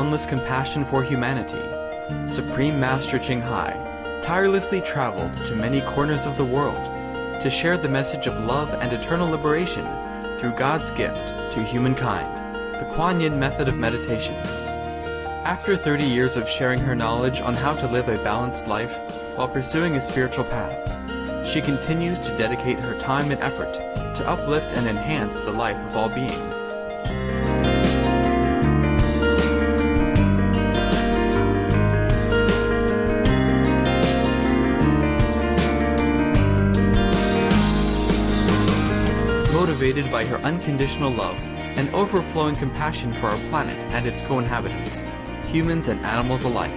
boundless compassion for humanity, Supreme Master Hai tirelessly traveled to many corners of the world to share the message of love and eternal liberation through God's gift to humankind, the Kuan Yin method of meditation. After 30 years of sharing her knowledge on how to live a balanced life while pursuing a spiritual path, she continues to dedicate her time and effort to uplift and enhance the life of all beings. Motivated by her unconditional love and overflowing compassion for our planet and its co-inhabitants, humans and animals alike,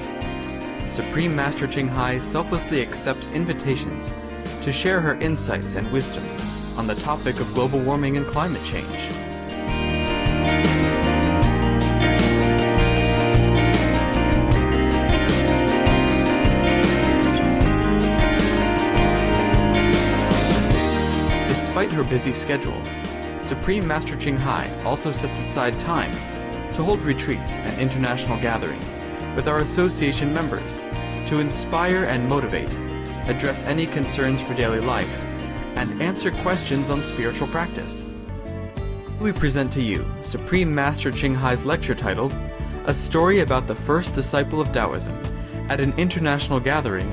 Supreme Master Hai selflessly accepts invitations to share her insights and wisdom on the topic of global warming and climate change. Despite her busy schedule, Supreme Master Hai also sets aside time to hold retreats and international gatherings with our association members to inspire and motivate, address any concerns for daily life, and answer questions on spiritual practice. We present to you Supreme Master Hai's lecture titled, A Story About the First Disciple of Taoism, at an international gathering.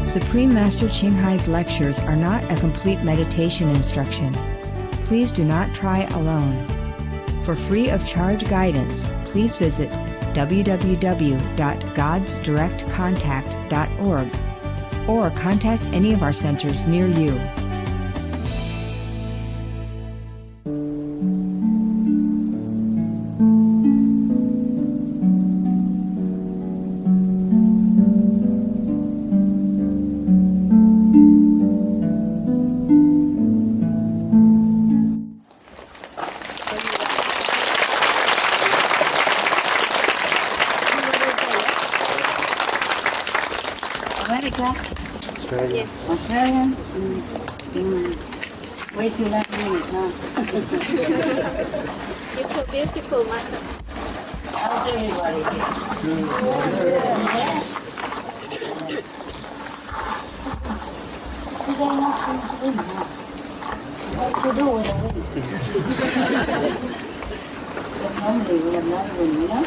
Supreme Master Hai's lectures are not a complete meditation instruction. Please do not try alone. For free of charge guidance, please visit www.godsdirectcontact.org or contact any of our centers near you. America? Australia. Yes. Australia? Way too last minute, huh? You're so beautiful, Mata. How's everybody? What to do with a win? Because normally we have not win, you know?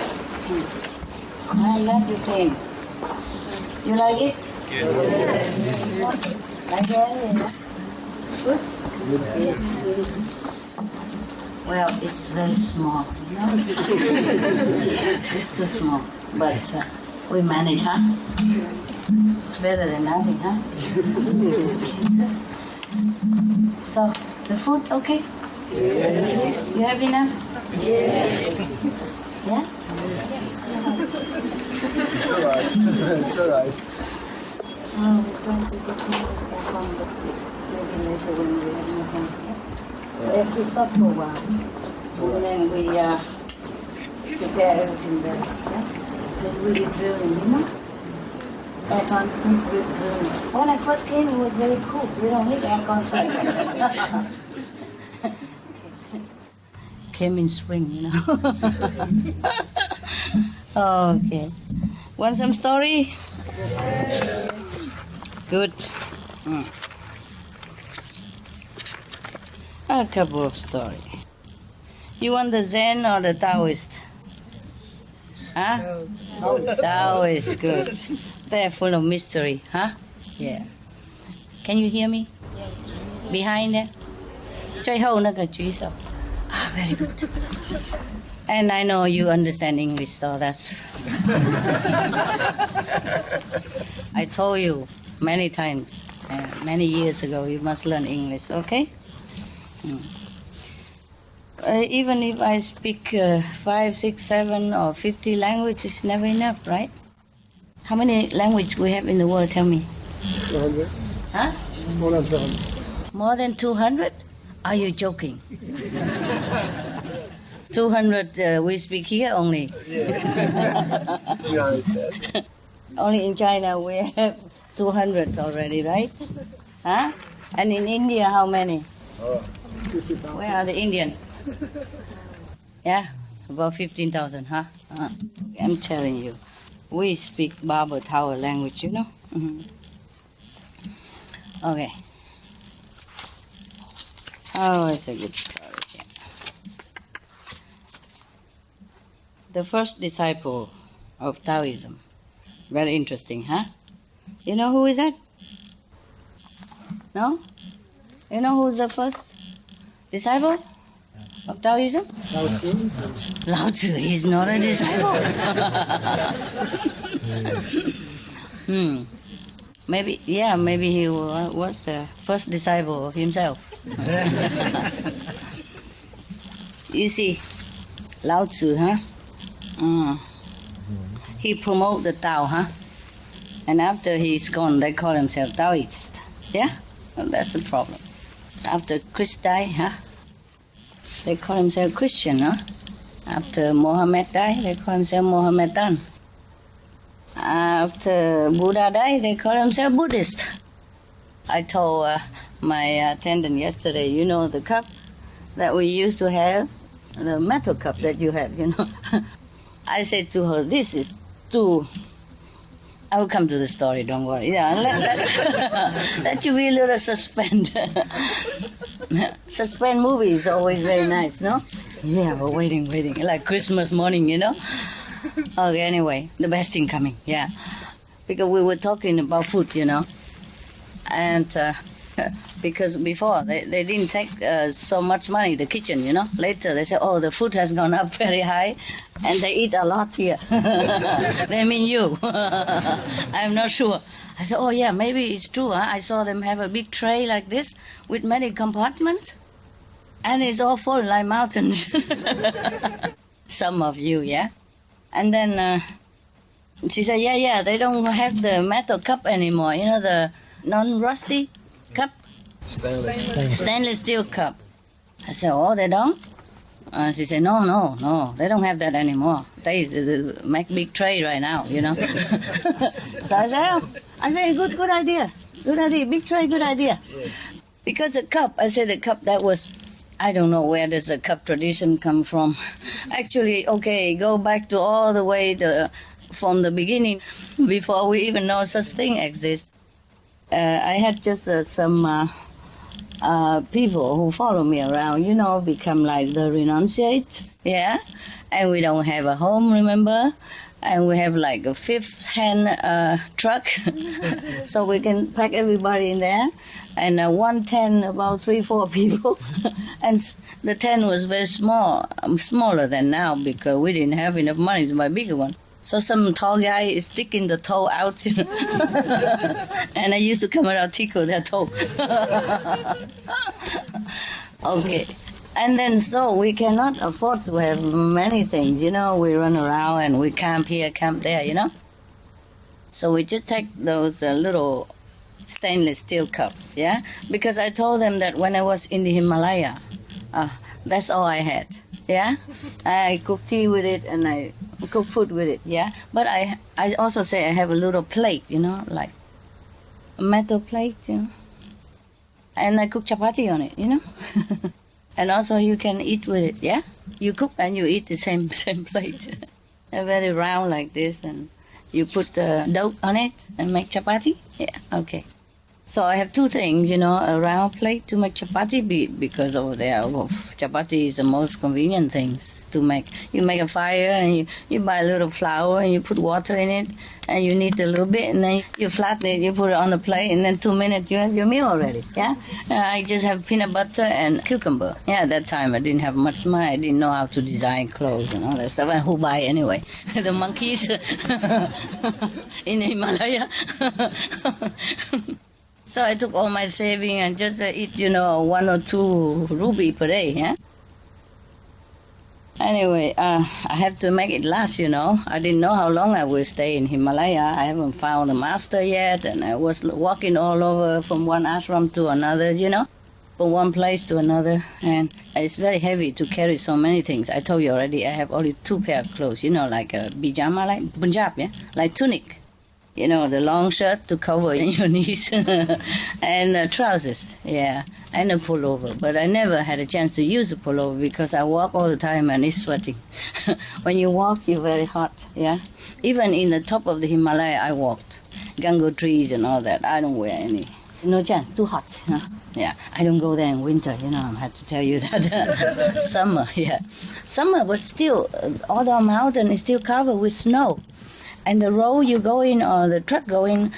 I'm glad you came. You like it? Yes. Like it? Good? Yes. Well, it's very small, you know? Too small. But we manage, huh? Better than nothing, huh? So, the food okay? Yes. You have enough? Yes. Yeah? It's all right. Oh, we're going to get more from the maybe later when we have more time. We have to stop for a while. So then we prepare everything there. Yeah? Then we be drilling, you know? Aircon drilling. When I first came, it was very cool. We don't need aircon. Came in spring, you know. Okay. Want some story? Good. A couple of stories. You want the Zen or the Taoist? Huh? Taoist, good. They're full of mystery, huh? Yeah. Can you hear me? Yes. Behind there? 最后那个举手. Ah, very good. And I know you understand English, so that's... I told you many times, many years ago, you must learn English, okay? Even if I speak 5, 6, 7 or 50 languages, it's never enough, right? How many languages we have in the world, tell me? 200. Huh? More than 200. More than 200? Are you joking? 200 we speak here only. 300. Only in China we have 200 already, right? Huh? And in India, how many? 50,000. Where are the Indian? Yeah, about 15,000, huh? I'm telling you, we speak Barber Tower language, you know? Mm-hmm. Okay. Oh, it's a good story. Yeah. The first disciple of Taoism. Very interesting, huh? You know who is that? No? You know who's the first disciple of Taoism? Lao Tzu. He's not a disciple. Maybe he was the first disciple of himself. You see, Lao Tzu, huh? He promoted the Tao, huh? And after he's gone, they call himself Taoist. Yeah? Well, that's the problem. After Christ died, huh? They call himself Christian, huh? After Mohammed died, they call himself Mohammedan. After Buddha died, they call himself Buddhist. I told my attendant yesterday, you know the cup that we used to have, the metal cup that you have, you know. I said to her, this is too... I will come to the story, don't worry. Yeah, let you be a little suspense. Suspense movie is always very nice, no? Yeah, we're waiting, like Christmas morning, you know? Okay, anyway, the best thing coming, yeah. Because we were talking about food, you know? And because before, they didn't take so much money, the kitchen, you know? Later, they said, oh, the food has gone up very high, and they eat a lot here. They mean you. I'm not sure. I said, oh, yeah, maybe it's true, huh? I saw them have a big tray like this with many compartments, and it's all full like mountains. Some of you, yeah? And then she said, yeah, they don't have the metal cup anymore, you know, the non-rusty cup? Stainless steel cup. I said, oh, they don't? She said, no, they don't have that anymore. They make big tray right now, you know. So I said, good idea, big tray, good idea. Because the cup, I said the cup that was, I don't know where does the cup tradition come from. Actually, okay, go back to all the way from the beginning, before we even know such thing exists. I had just some people who follow me around, you know, become like the renunciate, yeah? And we don't have a home, remember? And we have like a fifth-hand truck, so we can pack everybody in there. And one tent, about 3-4 people. And the tent was very small, smaller than now, because we didn't have enough money to buy a bigger one. So some tall guy is sticking the toe out, you know? And I used to come around tickle their toe. Okay. And then so we cannot afford to have many things, you know. We run around and we camp here, camp there, you know. So we just take those little stainless steel cups, yeah? Because I told them that when I was in the Himalaya, that's all I had, yeah? I cook tea with it and I cook food with it, yeah? But I also say I have a little plate, you know, like a metal plate, you know? And I cook chapati on it, you know? And also you can eat with it, yeah? You cook and you eat the same plate. They're very round like this, and you put the dough on it and make chapati? Yeah, okay. So I have two things, you know, a round plate to make chapati because over there, chapati is the most convenient things to make. You make a fire and you buy a little flour and you put water in it and you knead a little bit and then you flatten it, you put it on the plate and then 2 minutes you have your meal already, yeah? I just have peanut butter and cucumber. Yeah, at that time I didn't have much money. I didn't know how to design clothes and all that stuff. And who buy anyway? The monkeys in the Himalaya. So I took all my saving and just eat, you know, 1 or 2 ruby per day, yeah? Anyway, I have to make it last, you know. I didn't know how long I would stay in Himalaya. I haven't found a master yet, and I was walking all over from one ashram to another, you know. from one place to another, and it's very heavy to carry so many things. I told you already, I have only 2 pair of clothes, like a pyjama, like Punjab, like tunic. The long shirt to cover your knees, and trousers, and a pullover. But I never had a chance to use a pullover because I walk all the time and it's sweating. When you walk, you're very hot, Even in the top of the Himalaya, I walked. Gango trees and all that, I don't wear any. No chance, too hot, I don't go there in winter, I have to tell you that. Summer, Summer, but still, all the mountain is still covered with snow. And the road you go in or the truck going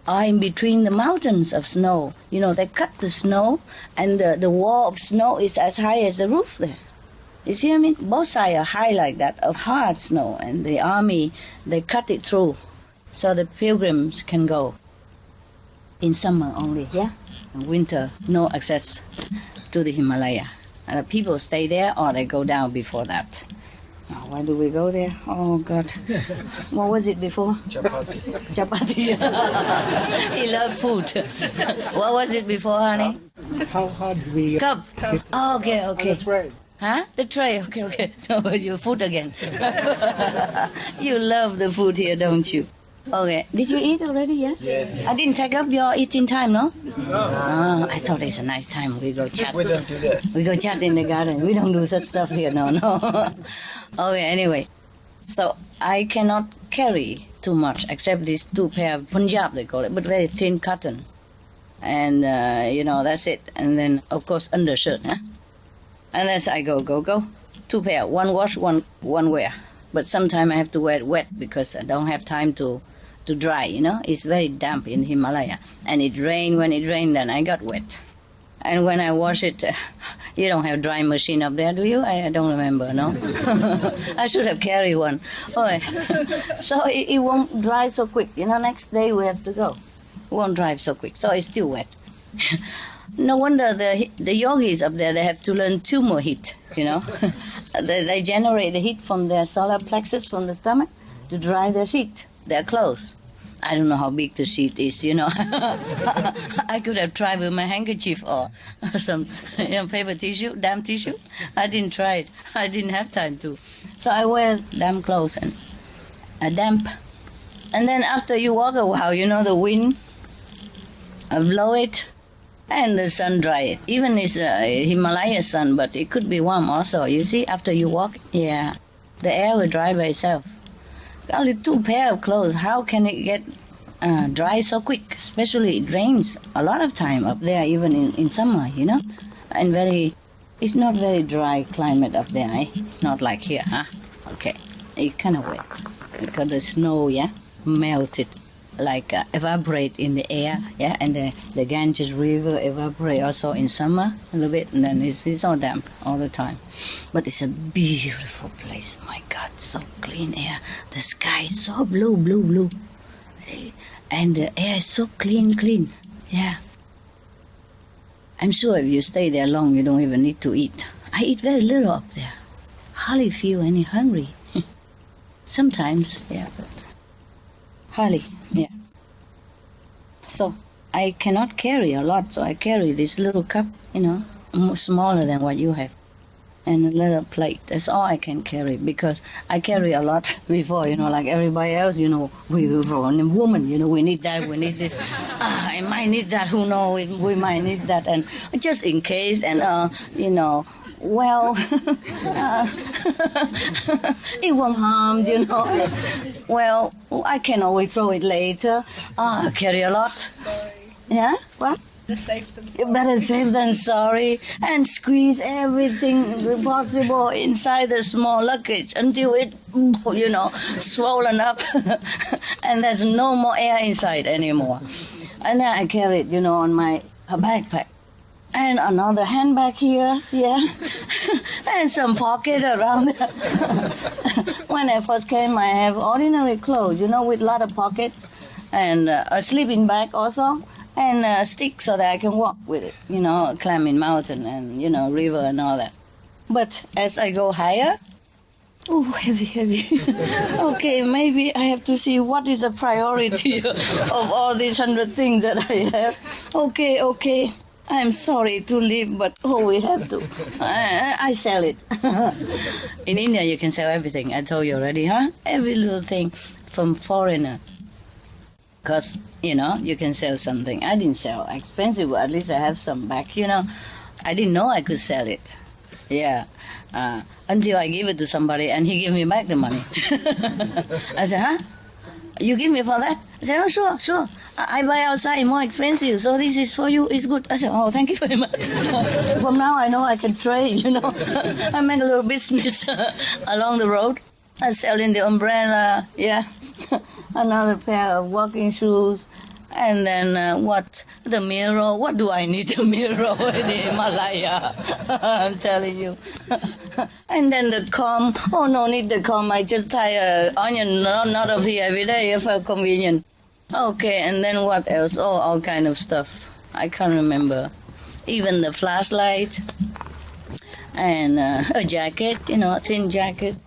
are in between the mountains of snow. They cut the snow and the wall of snow is as high as the roof there. You see what I mean? Both sides are high like that, of hard snow. And the army, they cut it through so the pilgrims can go. In summer only, In winter, no access to the Himalaya. And the people stay there or they go down before that. Why do we go there? Oh, God. What was it before? Chapati. He loved food. What was it before, honey? How hard do we... Cup. Oh, okay. The tray. Huh? The tray. Okay. No, your food again. You love the food here, don't you? Okay. Did you eat already, Yes. I didn't take up your eating time, no? No. I thought it's a nice time. We go chat. We don't do that. We go chat in the garden. We don't do such stuff here, no. Okay, anyway. So I cannot carry too much except these 2 pair of Punjab, they call it, but very thin cotton. And, that's it. And then, of course, undershirt, And as I go. 2 pair, 1 wash, one wear. But sometimes I have to wear it wet because I don't have time to dry, It's very damp in Himalaya. And when it rained, then I got wet. And when I wash it, you don't have dry machine up there, do you? I don't remember, no? I should have carried one. Okay. So it won't dry so quick. Next day we have to go. It won't dry so quick. So it's still wet. No wonder the yogis up there, they have to learn 2 more heat, They generate the heat from their solar plexus, from the stomach, to dry their sheet, their clothes. I don't know how big the sheet is, I could have tried with my handkerchief or some paper tissue, damp tissue. I didn't try it. I didn't have time to. So I wear damp clothes and damp. And then after you walk a while, the wind blow it and the sun dry it. Even it's Himalaya sun, but it could be warm also. You see, after you walk, the air will dry by itself. Only 2 pair of clothes. How can it get dry so quick? Especially it rains a lot of time up there, even in summer, And it's not very dry climate up there, It's not like here, Okay. It's kind of wet because the snow, melted, like evaporate in the air, and the Ganges River evaporate also in summer a little bit, and then it's all damp all the time. But it's a beautiful place. My God, so clean air. The sky is so blue, and the air is so clean. I'm sure if you stay there long, you don't even need to eat. I eat very little up there. Hardly feel any hungry. Sometimes, but hardly, So I cannot carry a lot, so I carry this little cup, smaller than what you have, and a little plate. That's all I can carry because I carry a lot before, like everybody else, we're a woman, we need that, we need this. I might need that, who knows, we might need that, and just in case, and, well, it won't harm, Well, I can always throw it later. I carry a lot. Sorry. Yeah? What? Better safe than You sorry. better safe than sorry, and squeeze everything possible inside the small luggage until it, swollen up, and there's no more air inside anymore. And then I carry it, on my backpack. And another handbag here, and some pocket around there. When I first came, I have ordinary clothes, with a lot of pockets, and a sleeping bag also, and a stick so that I can walk with it, climbing mountain and, river and all that. But as I go higher, heavy. Okay, maybe I have to see what is the priority of all these 100 things that I have. Okay. I'm sorry to leave, but we have to. I sell it. In India, you can sell everything. I told you already, huh? Every little thing from foreigner. Because, you can sell something. I didn't sell expensive, but at least I have some back, I didn't know I could sell it. Yeah. Until I gave it to somebody and he gave me back the money. I said, huh? You give me for that? I said, oh, sure. I buy outside more expensive, so this is for you, it's good. I said, oh, thank you very much. From now I know I can trade, I make a little business along the road. I sell in the umbrella, yeah. Another pair of walking shoes. And then the mirror. What do I need a mirror in the Himalaya? I'm telling you. And then the comb. Oh, no need the comb. I just tie an onion knot of here every day for convenient. Okay, and then what else? Oh, all kind of stuff. I can't remember. Even the flashlight. And a jacket, a thin jacket.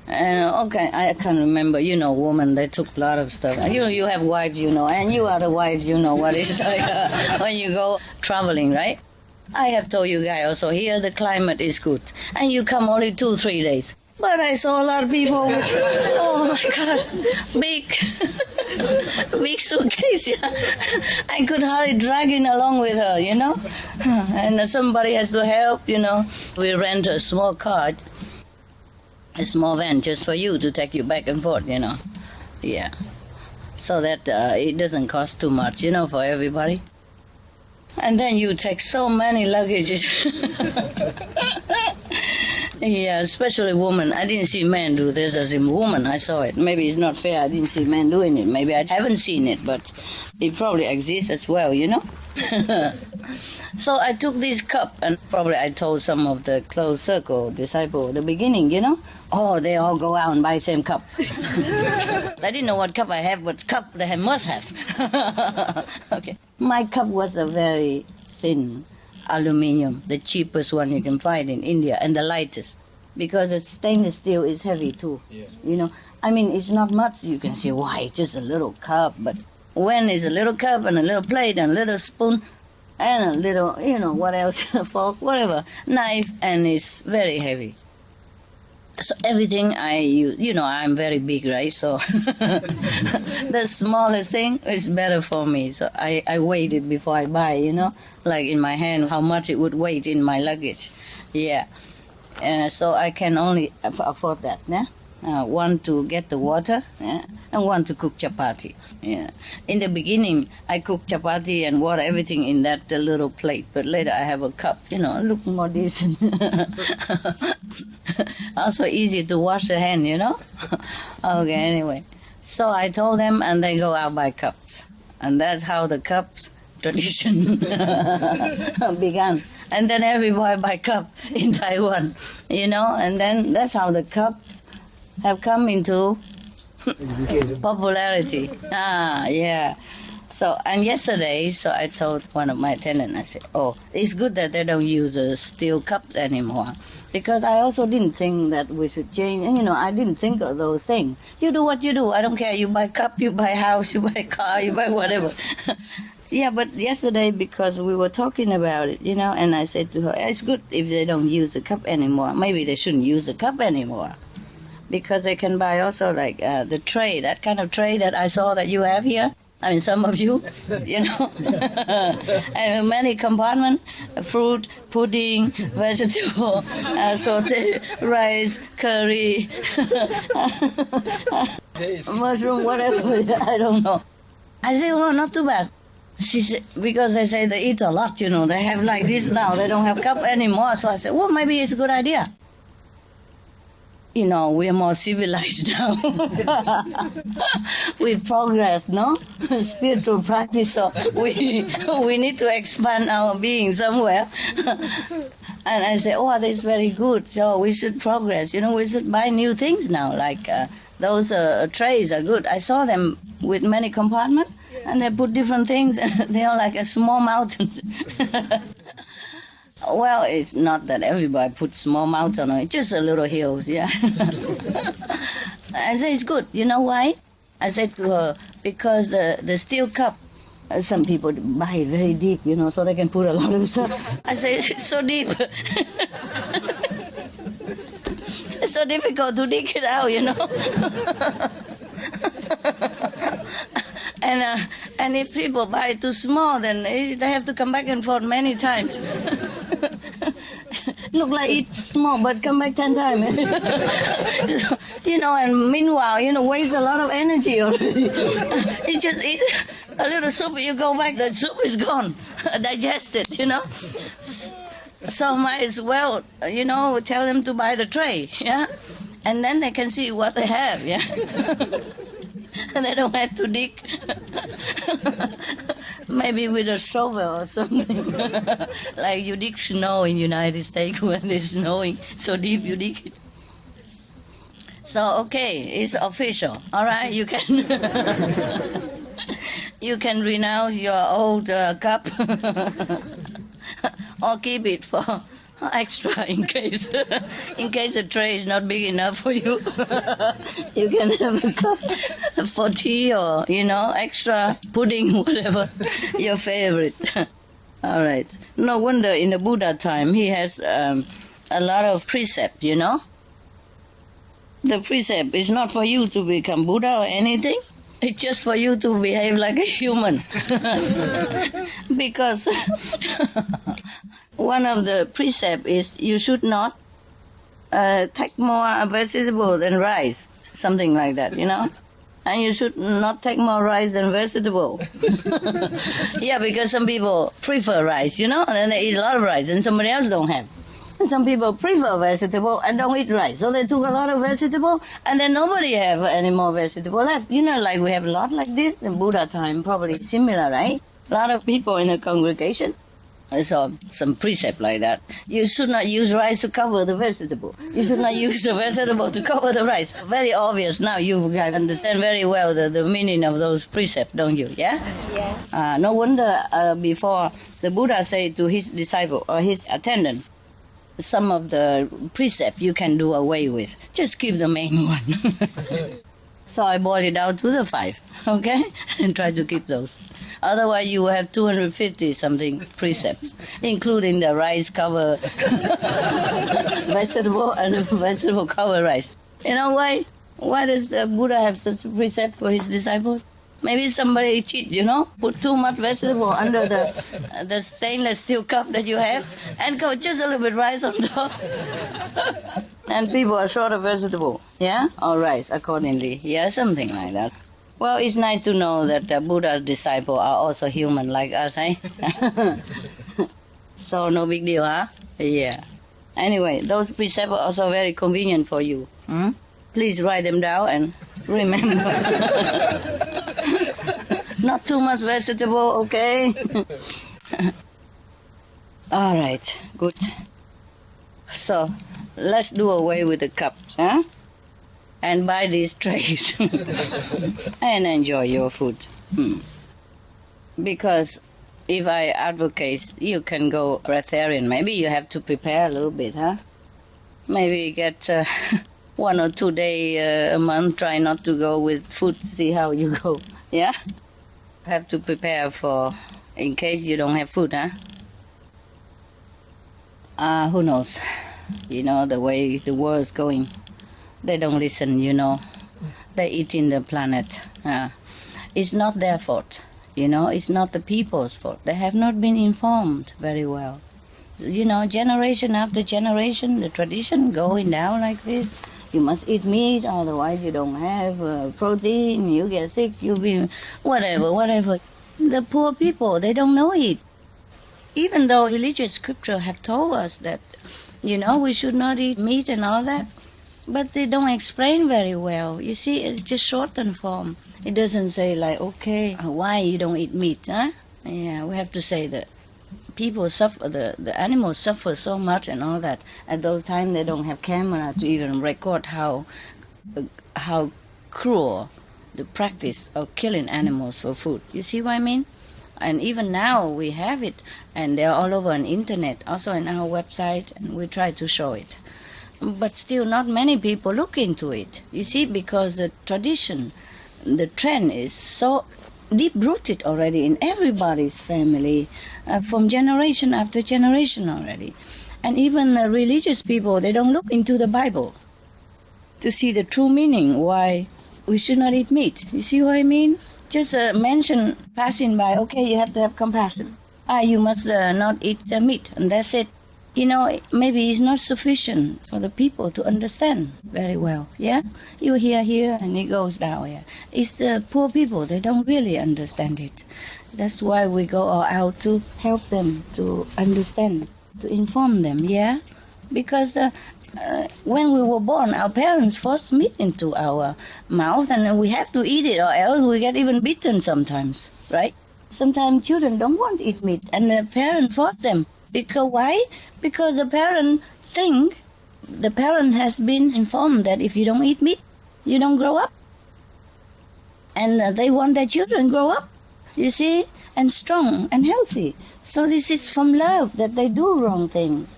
And okay, I can't remember. Woman, they took a lot of stuff. You have wives, and you are the wife, what it's like when you go traveling, right? I have told you guys also, here the climate is good. And you come only 2-3 days. But I saw a lot of people with, oh my God, big suitcase. Yeah. I could hardly drag it along with her, And somebody has to help, We rent a small car. A small van just for you to take you back and forth, Yeah. So that it doesn't cost too much, for everybody. And then you take so many luggages. Yeah, especially women. I didn't see men do this as a woman. I saw it. Maybe it's not fair. I didn't see men doing it. Maybe I haven't seen it, but it probably exists as well, So I took this cup, and probably I told some of the close circle disciple at the beginning, Oh, they all go out and buy the same cup. I didn't know what cup I have, but cup they must have. Okay. My cup was a very thin aluminium, the cheapest one you can find in India, and the lightest. Because the stainless steel is heavy too. Yeah. It's not much. You can say, why, just a little cup. But when it's a little cup and a little plate and a little spoon, and a little, what else, fork, whatever, knife, and it's very heavy. So everything I use, I'm very big, right? So the smallest thing is better for me. So I weighed it before I buy, like in my hand, how much it would weigh in my luggage. Yeah. So I can only afford that, yeah? One to get the water, yeah? And one to cook chapati. Yeah. In the beginning, I cook chapati and water, everything in that little plate. But later I have a cup, look more decent. Also easy to wash the hand, Okay, anyway. So I told them, and they go out by cups. And that's how the cups tradition began. And then everybody buy cup in Taiwan, And then that's how the cups have come into popularity. Yeah. So, and yesterday, I told one of my attendants, I said, oh, it's good that they don't use steel cups anymore. Because I also didn't think that we should change, I didn't think of those things. You do what you do, I don't care. You buy cup, you buy house, you buy car, you buy whatever. Yeah, but yesterday, because we were talking about it, and I said to her, it's good if they don't use a cup anymore. Maybe they shouldn't use a cup anymore. Because they can buy also like the tray, that kind of tray that I saw that you have here. Some of you, and many compartments, fruit, pudding, vegetable, sauté, rice, curry, mushroom, whatever, I don't know. I said, well, not too bad. She said, because they say they eat a lot, they have like this now, they don't have cup anymore. So I said, well, maybe it's a good idea. We're more civilized now. We progress, no? Spiritual practice, so we need to expand our being somewhere. And I say, oh, that's very good. So we should progress. We should buy new things now. Like those trays are good. I saw them with many compartments, and they put different things, and they are like a small mountains. Well, it's not that everybody puts small mountain on it, just a little hills, yeah. I said, it's good. You know why? I said to her, because the steel cup Some people buy it very deep, so they can put a lot of stuff. I say, it's so deep. It's so difficult to dig it out, And if people buy it too small, then they have to come back and forth many times. Look like it's small, but come back 10 times. And meanwhile, waste a lot of energy already. You just eat a little soup, you go back, the soup is gone, digested, So might as well, tell them to buy the tray, yeah? And then they can see what they have, yeah? And they don't have to dig. Maybe with a shovel or something. Like you dig snow in United States when it's snowing so deep you dig it. So, okay, it's official. All right, you can you can renounce your old cup or keep it for extra in case the tray is not big enough for you. You can have a cup for tea or, extra pudding, whatever, your favorite. All right. No wonder in the Buddha time he has a lot of precept, The precept is not for you to become Buddha or anything. It's just for you to behave like a human. Because one of the precepts is you should not take more vegetable than rice, something like that, And you should not take more rice than vegetable. Yeah, because some people prefer rice, and then they eat a lot of rice, and somebody else don't have. And some people prefer vegetable and don't eat rice. So they took a lot of vegetable, and then nobody have any more vegetable left. Like we have a lot like this in Buddha time, probably similar, right? A lot of people in the congregation. So some precept like that. You should not use rice to cover the vegetable. You should not use the vegetable to cover the rice. Very obvious now. You guys understand very well the meaning of those precepts, don't you? Yeah? Yeah. No wonder before the Buddha said to his disciple or his attendant, some of the precepts you can do away with. Just keep the main one. So I boiled it down to the 5, okay? And try to keep those. Otherwise, you will have 250-something precepts, including the rice cover vegetable and vegetable cover rice. You know why? Why does the Buddha have such a precept for his disciples? Maybe somebody cheat, put too much vegetable under the stainless steel cup that you have and go just a little bit rice on top. And people are short of vegetable, yeah? Or rice accordingly, yeah, something like that. Well, it's nice to know that the Buddha's disciples are also human like us, eh? So no big deal, huh? Yeah. Anyway, those precepts are also very convenient for you. Please write them down and remember. Not too much vegetable, okay? All right, good. So, let's do away with the cups, huh? And buy these trays and enjoy your food. Because if I advocate, you can go breatharian. Maybe you have to prepare a little bit, huh? Maybe get 1 or 2 days a month. Try not to go with food. See how you go. Yeah. Have to prepare for in case you don't have food, huh? Who knows? The way the world is going. They don't listen, They're eating the planet. It's not their fault, It's not the people's fault. They have not been informed very well. Generation after generation, the tradition going down like this. You must eat meat, otherwise you don't have protein, you get sick, you be whatever. The poor people, they don't know it. Even though religious scripture have told us that, we should not eat meat and all that, but they don't explain very well. You see, it's just shortened form. It doesn't say like, okay, why you don't eat meat, huh? Yeah, we have to say that people suffer, the animals suffer so much and all that. At those times, they don't have camera to even record how cruel the practice of killing animals for food. You see what I mean? And even now we have it, and they're all over on internet, also on our website, and we try to show it. But still not many people look into it. You see, because the tradition, the trend is so deep-rooted already in everybody's family from generation after generation already. And even the religious people, they don't look into the Bible to see the true meaning why we should not eat meat. You see what I mean? Just mention passing by, okay, you have to have compassion. You must not eat meat, and that's it. You know, maybe it's not sufficient for the people to understand very well, yeah? You hear here, and it goes down here. It's poor people, they don't really understand it. That's why we go all out to help them to understand, to inform them, yeah? Because when we were born, our parents forced meat into our mouth, and we have to eat it, or else we get even beaten sometimes, right? Sometimes children don't want to eat meat, and the parent force them. Because why? Because the parent has been informed that if you don't eat meat, you don't grow up. And they want their children grow up, you see, and strong and healthy. So this is from love that they do wrong things.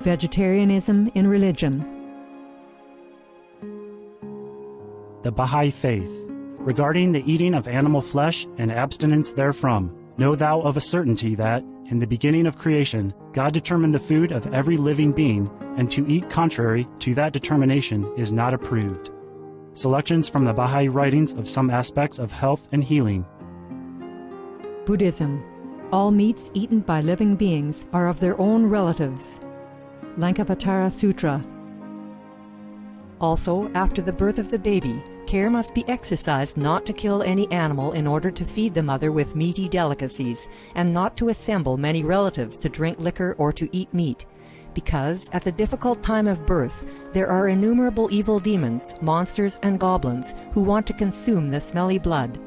Vegetarianism in religion. The Baha'i Faith. Regarding the eating of animal flesh and abstinence therefrom, know thou of a certainty that, in the beginning of creation, God determined the food of every living being, and to eat contrary to that determination is not approved. Selections from the Baha'i writings of some aspects of health and healing. Buddhism. All meats eaten by living beings are of their own relatives. Lankavatara Sutra. Also, after the birth of the baby, care must be exercised not to kill any animal in order to feed the mother with meaty delicacies, and not to assemble many relatives to drink liquor or to eat meat, because at the difficult time of birth there are innumerable evil demons, monsters, and goblins who want to consume the smelly blood.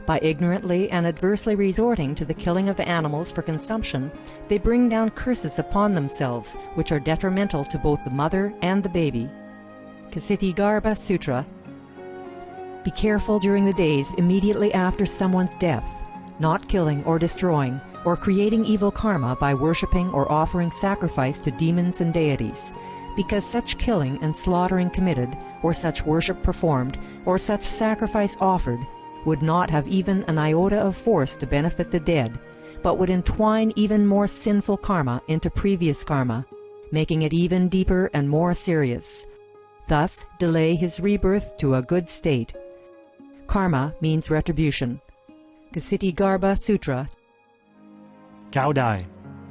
By ignorantly and adversely resorting to the killing of animals for consumption, they bring down curses upon themselves, which are detrimental to both the mother and the baby. Ksitigarbha Sutra. Be careful during the days immediately after someone's death, not killing or destroying, or creating evil karma by worshipping or offering sacrifice to demons and deities, because such killing and slaughtering committed, or such worship performed, or such sacrifice offered, would not have even an iota of force to benefit the dead, but would entwine even more sinful karma into previous karma, making it even deeper and more serious. Thus delay his rebirth to a good state. Karma means retribution. Ksitigarbha Sutra. Gaudai.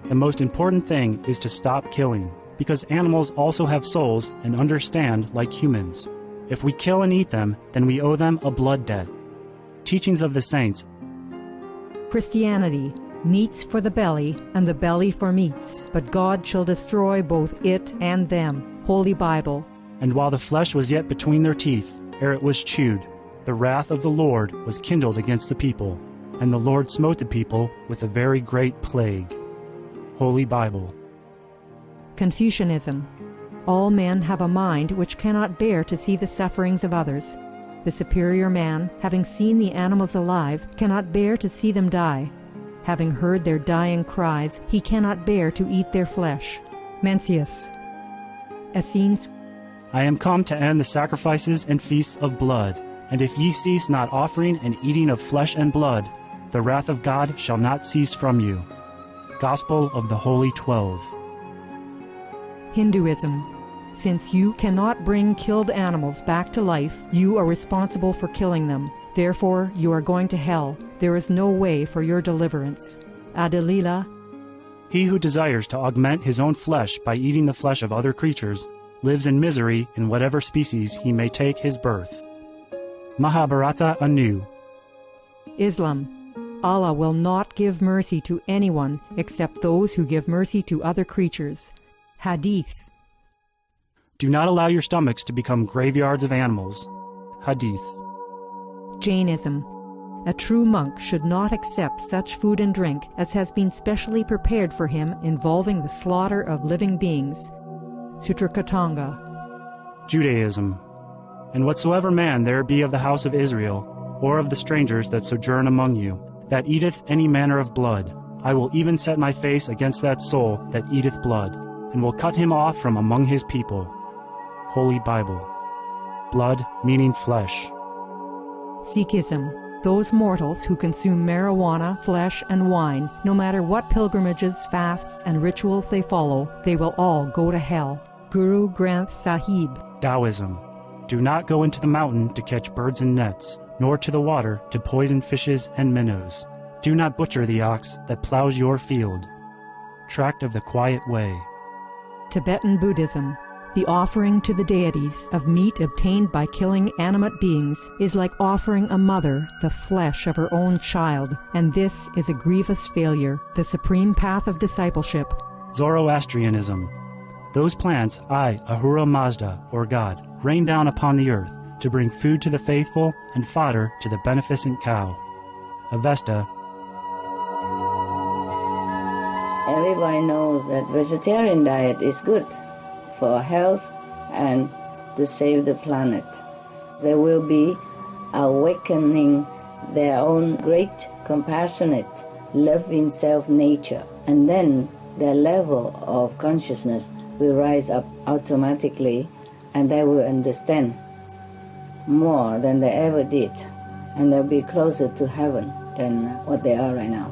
The most important thing is to stop killing, because animals also have souls and understand like humans. If we kill and eat them, then we owe them a blood debt. Teachings of the Saints. Christianity. Meats for the belly, and the belly for meats, but God shall destroy both it and them. Holy Bible. And while the flesh was yet between their teeth, ere it was chewed, the wrath of the Lord was kindled against the people, and the Lord smote the people with a very great plague. Holy Bible. Confucianism. All men have a mind which cannot bear to see the sufferings of others. The superior man, having seen the animals alive, cannot bear to see them die. Having heard their dying cries, he cannot bear to eat their flesh. Mencius. Essenes. I am come to end the sacrifices and feasts of blood, and if ye cease not offering and eating of flesh and blood, the wrath of God shall not cease from you. Gospel of the Holy 12. Hinduism. Since you cannot bring killed animals back to life, you are responsible for killing them. Therefore, you are going to hell. There is no way for your deliverance. Adalila. He who desires to augment his own flesh by eating the flesh of other creatures lives in misery in whatever species he may take his birth. Mahabharata anew. Islam. Allah will not give mercy to anyone except those who give mercy to other creatures. Hadith. Do not allow your stomachs to become graveyards of animals. Hadith. Jainism. A true monk should not accept such food and drink as has been specially prepared for him involving the slaughter of living beings. Sutrakatanga. Judaism. And whatsoever man there be of the house of Israel, or of the strangers that sojourn among you, that eateth any manner of blood, I will even set my face against that soul that eateth blood, and will cut him off from among his people. Holy Bible. Blood meaning flesh. Sikhism. Those mortals who consume marijuana, flesh, and wine, no matter what pilgrimages, fasts, and rituals they follow, they will all go to hell. Guru Granth Sahib. Taoism. Do not go into the mountain to catch birds and nets, nor to the water to poison fishes and minnows. Do not butcher the ox that plows your field. Tract of the Quiet Way. Tibetan Buddhism. The offering to the deities of meat obtained by killing animate beings is like offering a mother the flesh of her own child, and this is a grievous failure, the supreme path of discipleship. Zoroastrianism. Those plants I, Ahura Mazda, or God, rain down upon the earth to bring food to the faithful and fodder to the beneficent cow. Avesta. Everybody knows that vegetarian diet is good for health and to save the planet. They will be awakening their own great, compassionate, loving self-nature, and then their level of consciousness will rise up automatically, and they will understand more than they ever did, and they'll be closer to heaven than what they are right now.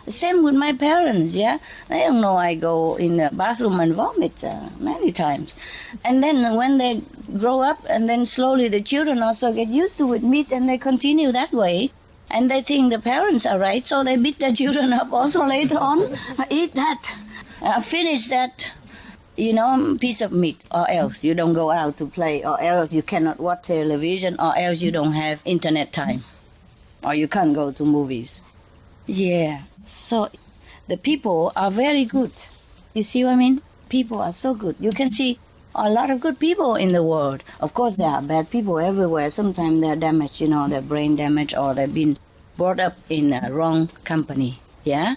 Same with my parents, yeah? They don't know I go in the bathroom and vomit many times. And then when they grow up, and then slowly the children also get used to it, meat, and they continue that way. And they think the parents are right, so they beat their children up also later on. Eat that, finish that, piece of meat, or else you don't go out to play, or else you cannot watch television, or else you don't have internet time, or you can't go to movies. Yeah. So the people are very good. You see what I mean? People are so good. You can see a lot of good people in the world. Of course, there are bad people everywhere. Sometimes they're damaged, their brain damaged, or they've been brought up in a wrong company, yeah?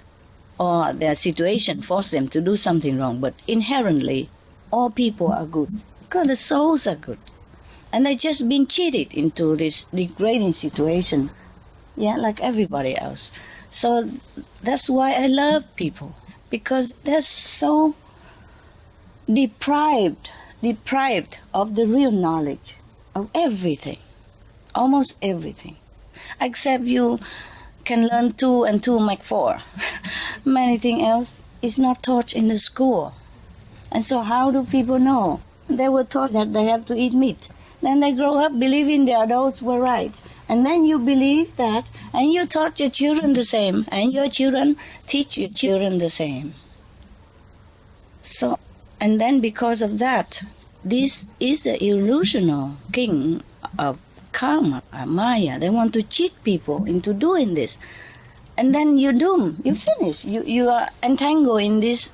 Or their situation forced them to do something wrong. But inherently, all people are good because the souls are good. And they've just been cheated into this degrading situation, yeah, like everybody else. So that's why I love people, because they're so deprived of the real knowledge of everything, almost everything, except you can learn 2 and 2 make 4. Anything else is not taught in the school. And so how do people know? They were taught that they have to eat meat. Then they grow up believing the adults were right. And then you believe that, and you taught your children the same, and your children teach your children the same. So, and then because of that, this is the illusional king of karma, Maya. They want to cheat people into doing this. And then you doom, you finish. You are entangled in this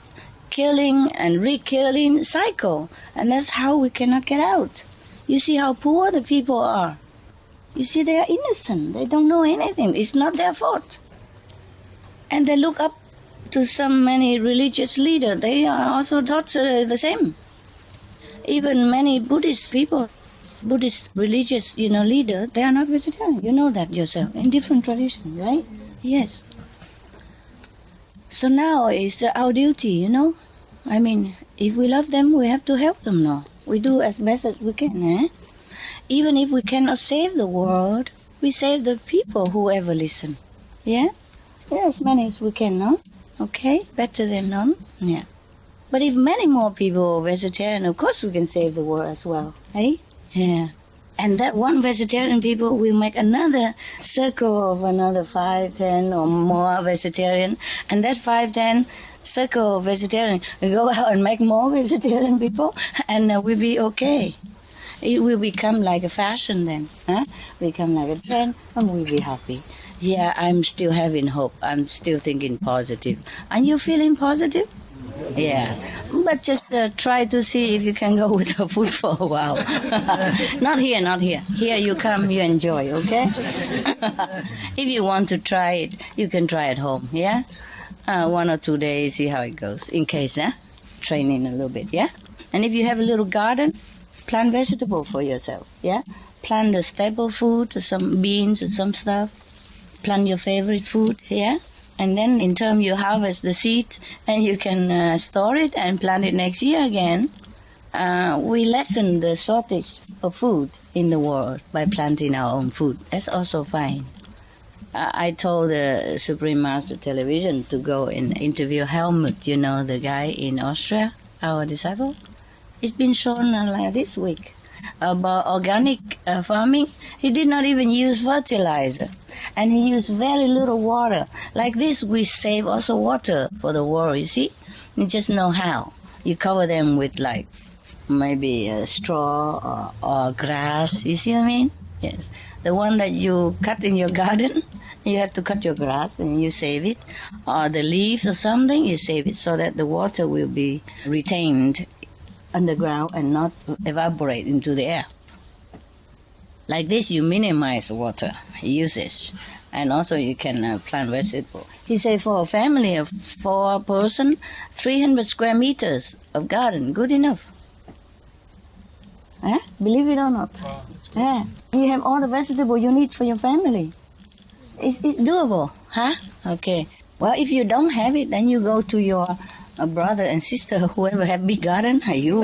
killing and re-killing cycle. And that's how we cannot get out. You see how poor the people are. You see, they are innocent. They don't know anything. It's not their fault. And they look up to so many religious leaders. They are also taught the same. Even many Buddhist people, Buddhist religious, leaders, they are not vegetarian. You know that yourself, in different traditions, right? Yes. So now it's our duty, I mean, if we love them, we have to help them now. We do as best as we can, eh? Even if we cannot save the world, we save the people who ever listen. Yeah? Yeah, as many as we can, no? Okay? Better than none? Yeah. But if many more people are vegetarian, of course we can save the world as well. Eh? Yeah. And that one vegetarian people will make another circle of another 5, 10 or more vegetarian. And that 5, 10 circle of vegetarian will go out and make more vegetarian people, and we'll be okay. It will become like a fashion then, become like a trend, and we'll be happy. Yeah, I'm still having hope. I'm still thinking positive. Are you feeling positive? Yeah, but just try to see if you can go without food for a while. Not here. Here you come, you enjoy, okay? If you want to try it, you can try at home, yeah? 1 or 2 days, see how it goes, in case, training a little bit, yeah? And if you have a little garden, plant vegetable for yourself, yeah? Plant the staple food, some beans and some stuff. Plant your favorite food, yeah? And then in turn you harvest the seed and you can store it and plant it next year again. We lessen the shortage of food in the world by planting our own food. That's also fine. I told the Supreme Master Television to go and interview Helmut, the guy in Austria, our disciple. It's been shown like this week about organic farming. He did not even use fertilizer, and he used very little water. Like this, we save also water for the world, you see? You just know how. You cover them with maybe straw or grass, you see what I mean? Yes. The one that you cut in your garden, you have to cut your grass and you save it. Or the leaves or something, you save it so that the water will be retained underground and not evaporate into the air. Like this, you minimize water usage. And also you can plant vegetables. He said for a family of 4 person, 300 square meters of garden, good enough. Believe it or not. Yeah. You have all the vegetables you need for your family. It's doable, huh? Okay. Well, if you don't have it, then you go to your brother and sister, whoever have big garden. You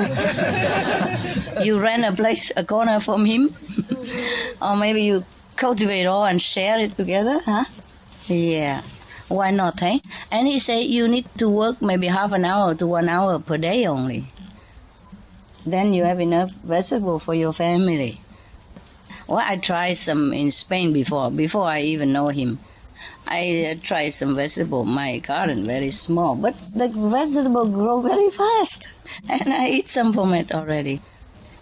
rent a corner from him. Or maybe you cultivate all and share it together, huh? Yeah. Why not, eh? And he said you need to work maybe half an hour to 1 hour per day only. Then you have enough vegetable for your family. Well, I tried some in Spain before I even know him. I tried some vegetable. My garden very small, but the vegetable grow very fast, and I eat some from it already.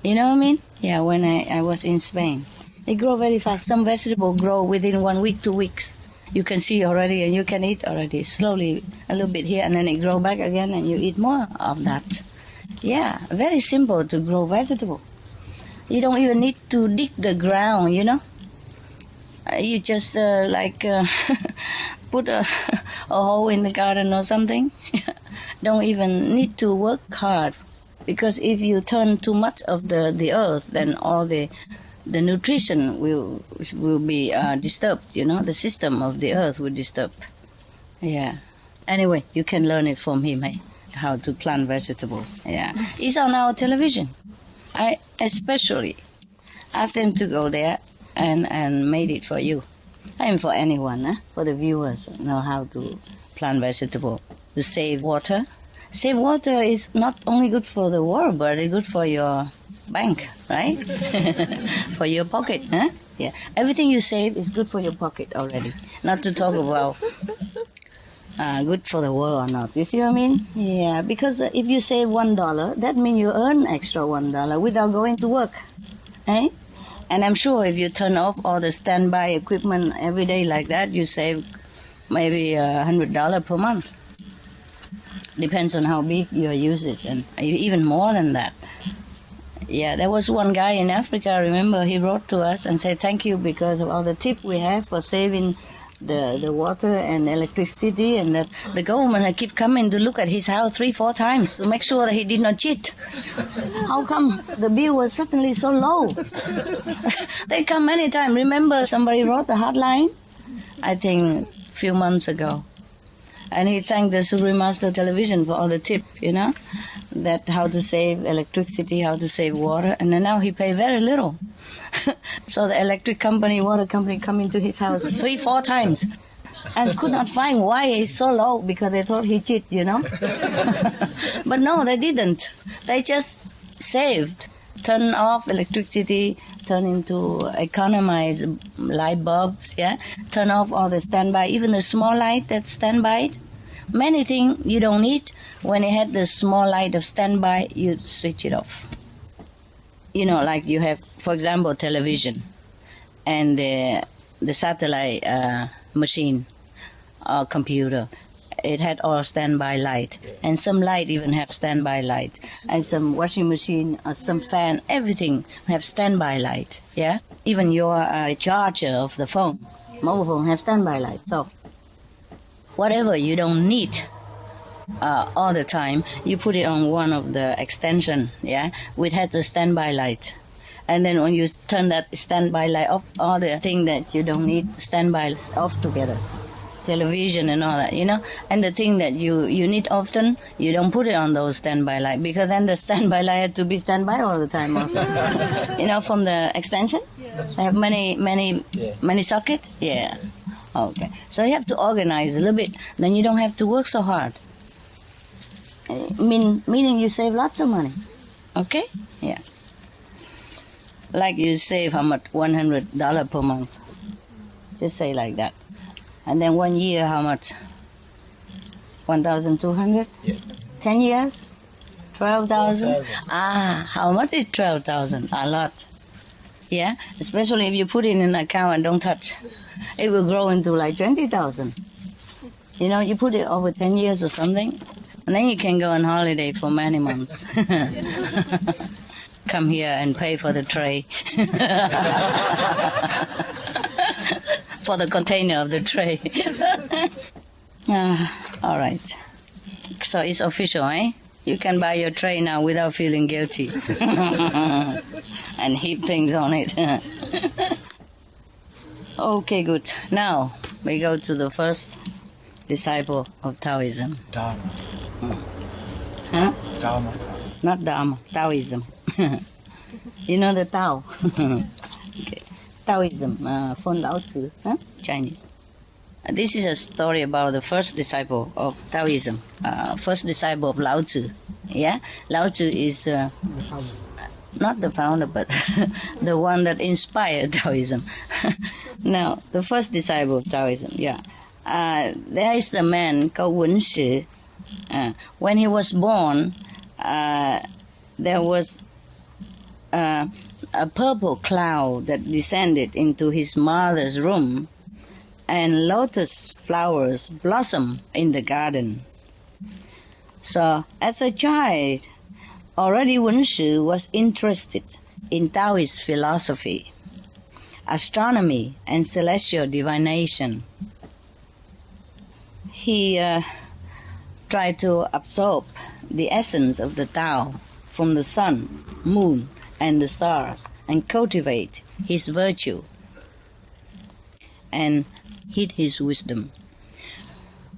You know what I mean? Yeah, when I was in Spain, they grow very fast. Some vegetable grow within 1 week, 2 weeks. You can see already, and you can eat already. Slowly, a little bit here, and then it grow back again, and you eat more of that. Yeah, very simple to grow vegetable. You don't even need to dig the ground, You just put a hole in the garden or something. Don't even need to work hard. Because if you turn too much of the earth, then all the nutrition will be disturbed, The system of the earth will disturb. Yeah. Anyway, you can learn it from him, eh? How to plant vegetable. Yeah. It's on our television. I especially asked them to go there and made it for you. And for anyone, for the viewers, know how to plant vegetable. To save water. Save water is not only good for the world, but it's good for your bank, right? For your pocket, huh? Yeah. Everything you save is good for your pocket already. Not to talk about good for the world or not. You see what I mean? Yeah, because if you save $1, that means you earn extra $1 without going to work. Eh? And I'm sure if you turn off all the standby equipment every day like that, you save maybe $100 per month. Depends on how big your usage, and even more than that. Yeah, there was one guy in Africa, I remember, he wrote to us and said thank you because of all the tip we have for saving the water and electricity, and that the government had keep coming to look at his house 3-4 times to make sure that he did not cheat. How come the bill was suddenly so low? They come many times. Remember somebody wrote the hotline, I think a few months ago, and he thanked the Supreme Master Television for all the tip, that how to save electricity, how to save water, and then now he pay very little. So the electric company, water company come into his house 3-4 times and could not find why it's so low, because they thought he cheat, But no, they didn't. They just saved, turn off electricity, turn into economize light bulbs, turn off all the standby, even the small light that's standby. Many things you don't need. When you had the small light of standby, you switch it off. Like you have, for example, television and the satellite machine or computer. It had all standby light, and some light even have standby light, and some washing machine or some fan, everything have standby light. Yeah, even your charger of the phone, mobile phone, have standby light. So whatever you don't need all the time, you put it on one of the extension, which had the standby light. And then when you turn that standby light off, all the thing that you don't need, standby off together. television and all that, and the thing that you need often, you don't put it on those standby light, because then the standby light had to be standby all the time also. From the extension, they have many sockets. Yeah. Okay. So you have to organize a little bit. Then you don't have to work so hard. Meaning you save lots of money. Okay? Yeah. Like you save how much? $100 per month. Just say like that. And then 1 year, how much? 1,200? Yeah. 10 years? 12,000? How much is 12,000? A lot. Yeah? Especially if you put it in an account and don't touch. It will grow into like 20,000. You put it over 10 years or something, and then you can go on holiday for many months. Come here and pay for the tray. For the container of the tray. All right. So it's official, eh? You can buy your tray now without feeling guilty. And heap things on it. Okay, good. Now we go to the first disciple of Taoism. Dharma. Huh? Dharma. Not Dharma, Taoism. You know the Tao? Okay. Taoism, from Lao Tzu, Chinese. This is a story about the first disciple of Taoism, first disciple of Lao Tzu. Yeah, Lao Tzu is not the founder, but the one that inspired Taoism. Now, the first disciple of Taoism. Yeah, there is a man called Wen Shi. When he was born, there was a purple cloud that descended into his mother's room, and lotus flowers blossom in the garden. So, as a child, already Wen Shi was interested in Taoist philosophy, astronomy, and celestial divination. He tried to absorb the essence of the Tao from the sun, moon, and the stars, and cultivate his virtue and hid his wisdom.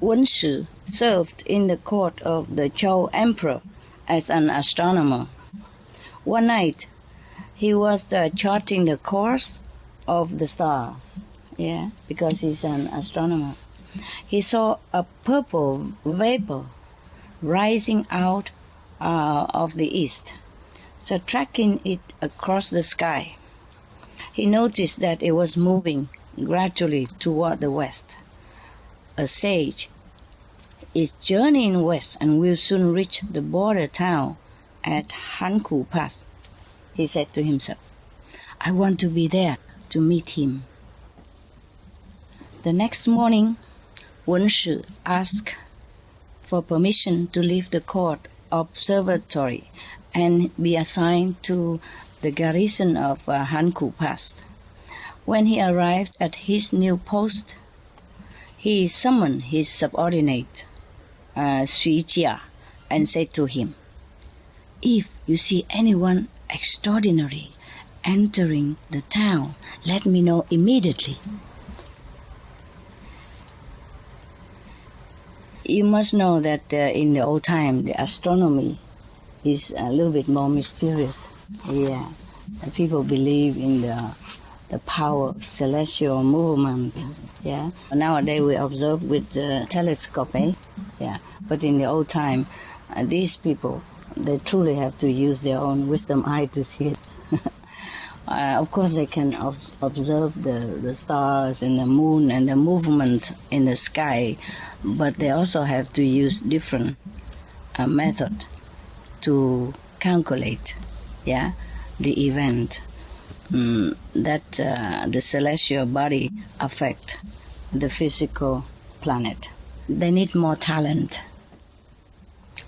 Wen Shi served in the court of the Zhou Emperor as an astronomer. One night, he was charting the course of the stars, because he's an astronomer. He saw a purple vapor rising out of the east. So tracking it across the sky, he noticed that it was moving gradually toward the west. A sage is journeying west and will soon reach the border town at Hankou Pass. He said to himself, I want to be there to meet him. The next morning, Wen Shi asked for permission to leave the court observatory and be assigned to the garrison of Hankou Pass. When he arrived at his new post, he summoned his subordinate, Xu Jia, and said to him, If you see anyone extraordinary entering the town, let me know immediately. You must know that in the old time, the astronomy is a little bit more mysterious. Yeah, people believe in the power of celestial movement. Yeah, nowadays we observe with the telescope. Yeah, but in the old time, these people, they truly have to use their own wisdom eye to see it. Of course, they can observe the stars and the moon and the movement in the sky, but they also have to use different method to calculate, the event that the celestial body affect the physical planet. They need more talent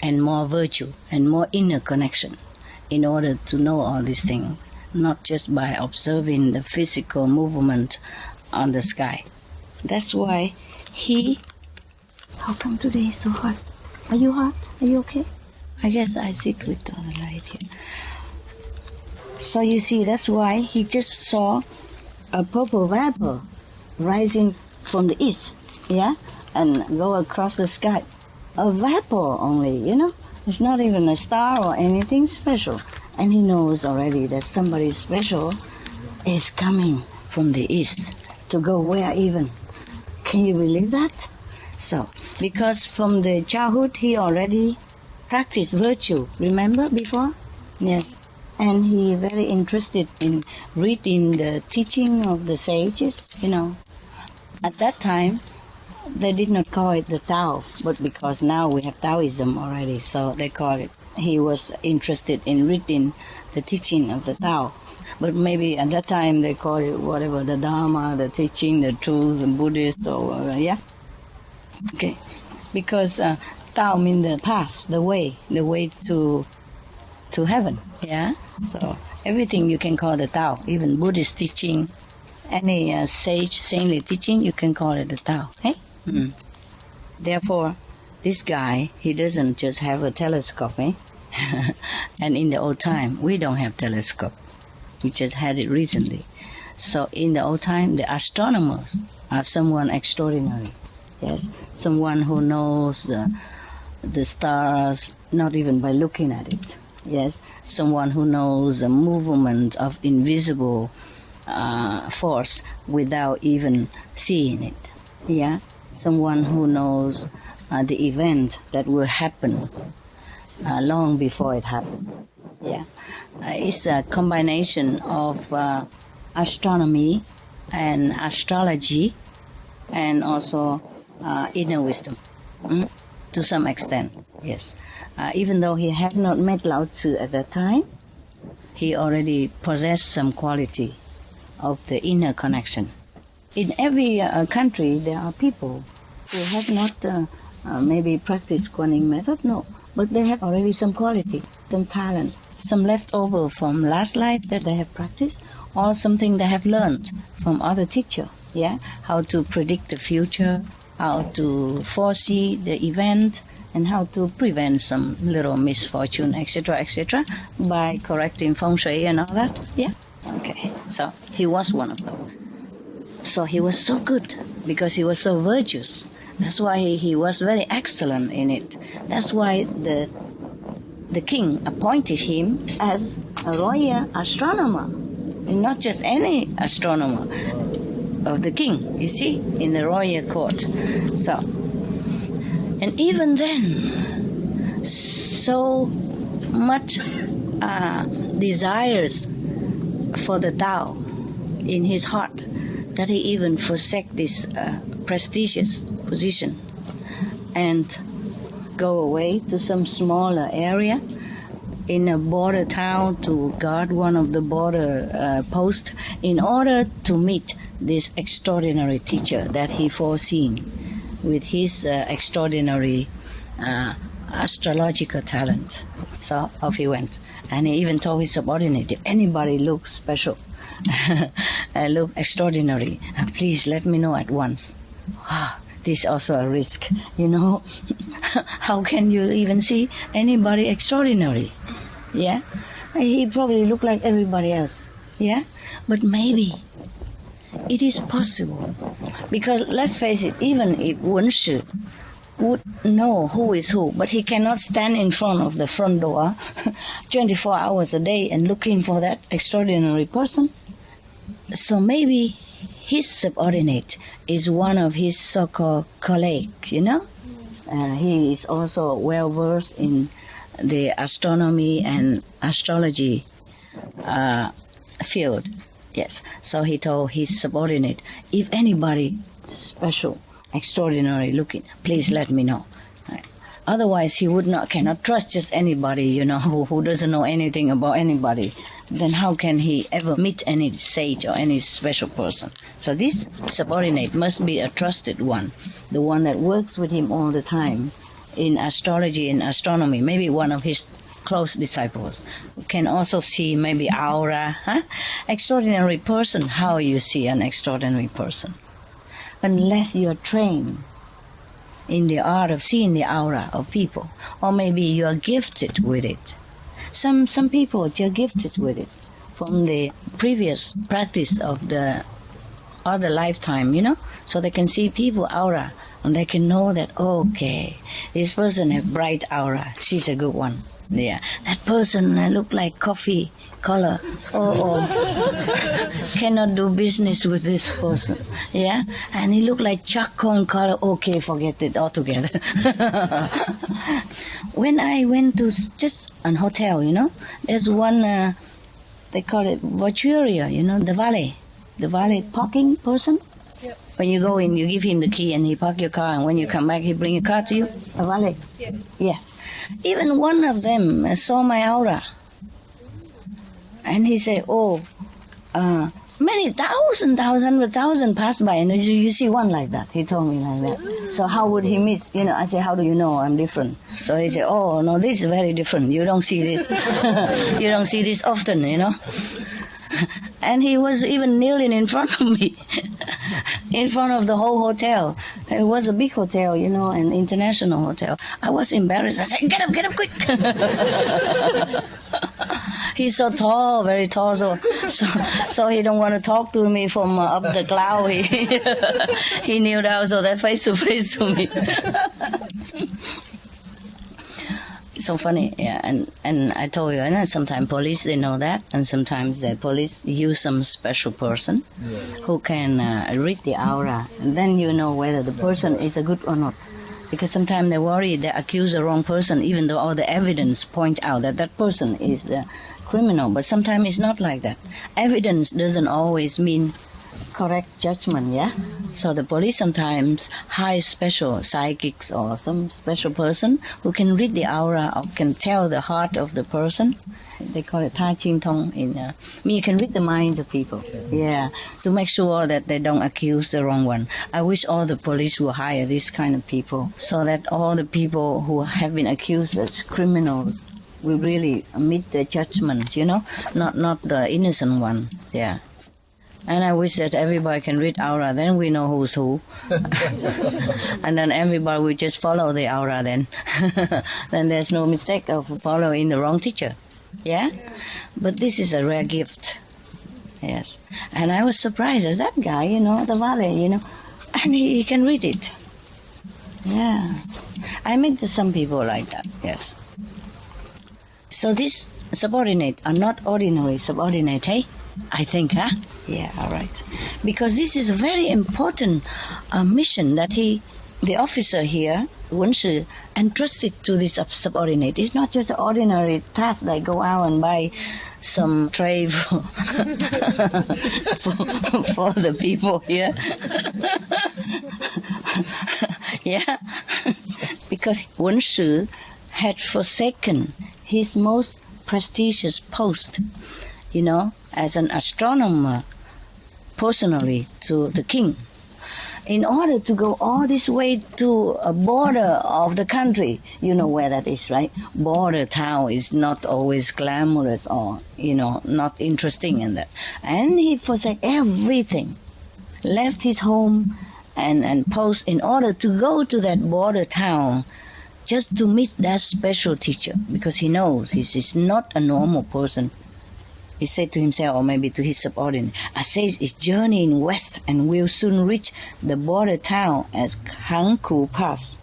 and more virtue and more inner connection in order to know all these things, not just by observing the physical movement on the sky. That's why how come today is so hot? Are you hot? Are you okay? I guess I sit with the light here. So you see, that's why he just saw a purple vapor rising from the east. yeah, and go across the sky. A vapor only, It's not even a star or anything special. And he knows already that somebody special is coming from the east to go where even. Can you believe that? So, because from the childhood he already practiced virtue, remember before? Yes. And he very interested in reading the teaching of the sages, At that time, they did not call it the Tao, but because now we have Taoism already, so they call it. He was interested in reading the teaching of the Tao. But maybe at that time they call it whatever, the Dharma, the teaching, the truth, the Buddhist, or whatever, yeah? Okay. Because Tao means the path, the way to heaven, yeah? So everything you can call the Tao, even Buddhist teaching, any sage, saintly teaching, you can call it the Tao, eh? Mm. Therefore, this guy, he doesn't just have a telescope, eh? And in the old time, we don't have telescope. We just had it recently. So in the old time, the astronomers are someone extraordinary. Yes, someone who knows the stars, not even by looking at it. Yes, someone who knows the movement of invisible force without even seeing it. Yeah, someone who knows the event that will happen long before it happened. Yeah, it's a combination of astronomy and astrology, and also inner wisdom, to some extent. Yes, even though he had not met Lao Tzu at that time, he already possessed some quality of the inner connection. In every country, there are people who have not maybe practiced Kuan Yin method, no, but they have already some quality, some talent, some leftover from last life that they have practiced, or something they have learned from other teacher. Yeah, how to predict the future, how to foresee the event, and how to prevent some little misfortune, etc., by correcting feng shui and all that. Yeah, okay. So he was one of them. So he was so good because he was so virtuous. That's why he was very excellent in it. That's why the king appointed him as a royal astronomer, and not just any astronomer, of the king, you see, in the royal court. So, and even then, so much desires for the Tao in his heart that he even forsake this prestigious position and go away to some smaller area in a border town to guard one of the border posts in order to meet this extraordinary teacher that he foreseen with his extraordinary astrological talent. So off he went. And he even told his subordinate, if anybody looks special, look extraordinary, please let me know at once. This is also a risk, How can you even see anybody extraordinary? Yeah? He probably looked like everybody else. Yeah? But maybe it is possible. Because let's face it, even if Wen Shi would know who is who, but he cannot stand in front of the front door 24 hours a day and looking for that extraordinary person. So maybe his subordinate is one of his so-called colleagues, And he is also well-versed in the astronomy and astrology field. Yes. So he told his subordinate, if anybody special, extraordinary looking, please let me know. Right. Otherwise, he cannot trust just anybody, who doesn't know anything about anybody. Then how can he ever meet any sage or any special person? So this subordinate must be a trusted one, the one that works with him all the time in astrology and astronomy, maybe one of his close disciples. Can also see maybe aura. Extraordinary person, how you see an extraordinary person? Unless you're trained in the art of seeing the aura of people, or maybe you're gifted with it. Some people, you're gifted with it from the previous practice of the other lifetime, you know, so they can see people aura and they can know that, okay, this person have bright aura, she's a good one. Yeah, that person look like coffee color. Cannot do business with this person. Yeah, and he look like charcoal color. Okay, forget it altogether. When I went to just an hotel, you know, there's one. They call it voituria, you know, the valet parking person. Yep. When you go in, you give him the key and he park your car, and when you come back, he bring your car to you. A valet. Yeah. Yes. Even one of them saw my aura. And he said, many hundred thousand passed by, and you see one like that. He told me like that. So how would he miss? You know, I said, how do you know I'm different? So he said, oh, no, this is very different. You don't see this. You don't see this often, you know. And he was even kneeling in front of me, in front of the whole hotel. It was a big hotel, you know, an international hotel. I was embarrassed. I said, get up, quick. He's so tall, very tall, so he don't want to talk to me from up the cloud. He kneeled down so that face to face to me. So funny, yeah, and I told you, and sometimes police, they know that, and sometimes the police use some special person who can read the aura, and then you know whether the person is a good or not. Because sometimes they worry they accuse the wrong person, even though all the evidence point out that that person is a criminal. But sometimes it's not like that. Evidence doesn't always mean correct judgment, yeah? So the police sometimes hire special psychics or some special person who can read the aura or can tell the heart of the person. They call it Tai Ching Tong. You can read the minds of people, yeah, to make sure that they don't accuse the wrong one. I wish all the police will hire this kind of people so that all the people who have been accused as criminals will really meet their judgment, you know, not the innocent one, yeah. And I wish that everybody can read aura, then we know who's who. And then everybody will just follow the aura then. Then there's no mistake of following the wrong teacher. Yeah? But this is a rare gift. Yes. And I was surprised as that guy, you know, the valet, you know, and he can read it. Yeah. I met some people like that, yes. So these subordinate are not ordinary subordinate, hey? I think, huh? Yeah, all right. Because this is a very important mission that the officer here, Wen Shi, entrusted to this subordinate. It's not just an ordinary task like go out and buy some tray for the people here. Yeah, because Wen Shi had forsaken his most prestigious post, you know, as an astronomer personally to the king, in order to go all this way to a border of the country. You know where that is, right? Border town is not always glamorous or, you know, not interesting in that. And he forsake everything, left his home and post in order to go to that border town just to meet that special teacher, because he knows he's not a normal person. He said to himself, or maybe to his subordinate, I say it's journeying west and will soon reach the border town as Hanku Pass.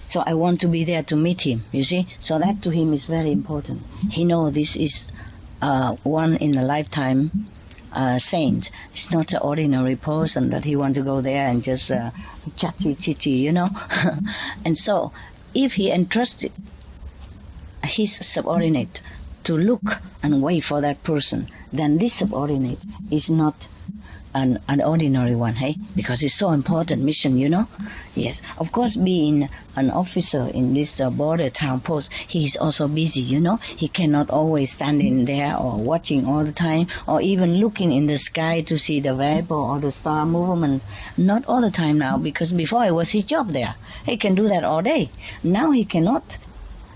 So I want to be there to meet him, you see? So that to him is very important. He knows this is one in a lifetime saint. It's not an ordinary person that he want to go there and just chatty, you know? And so if he entrusted his subordinate to look and wait for that person, then this subordinate is not an ordinary one, hey? Because it's so important mission, you know? Yes, of course, being an officer in this border town post, he's also busy, you know? He cannot always stand in there or watching all the time or even looking in the sky to see the vapor or the star movement. Not all the time now, because before it was his job there. He can do that all day. Now he cannot.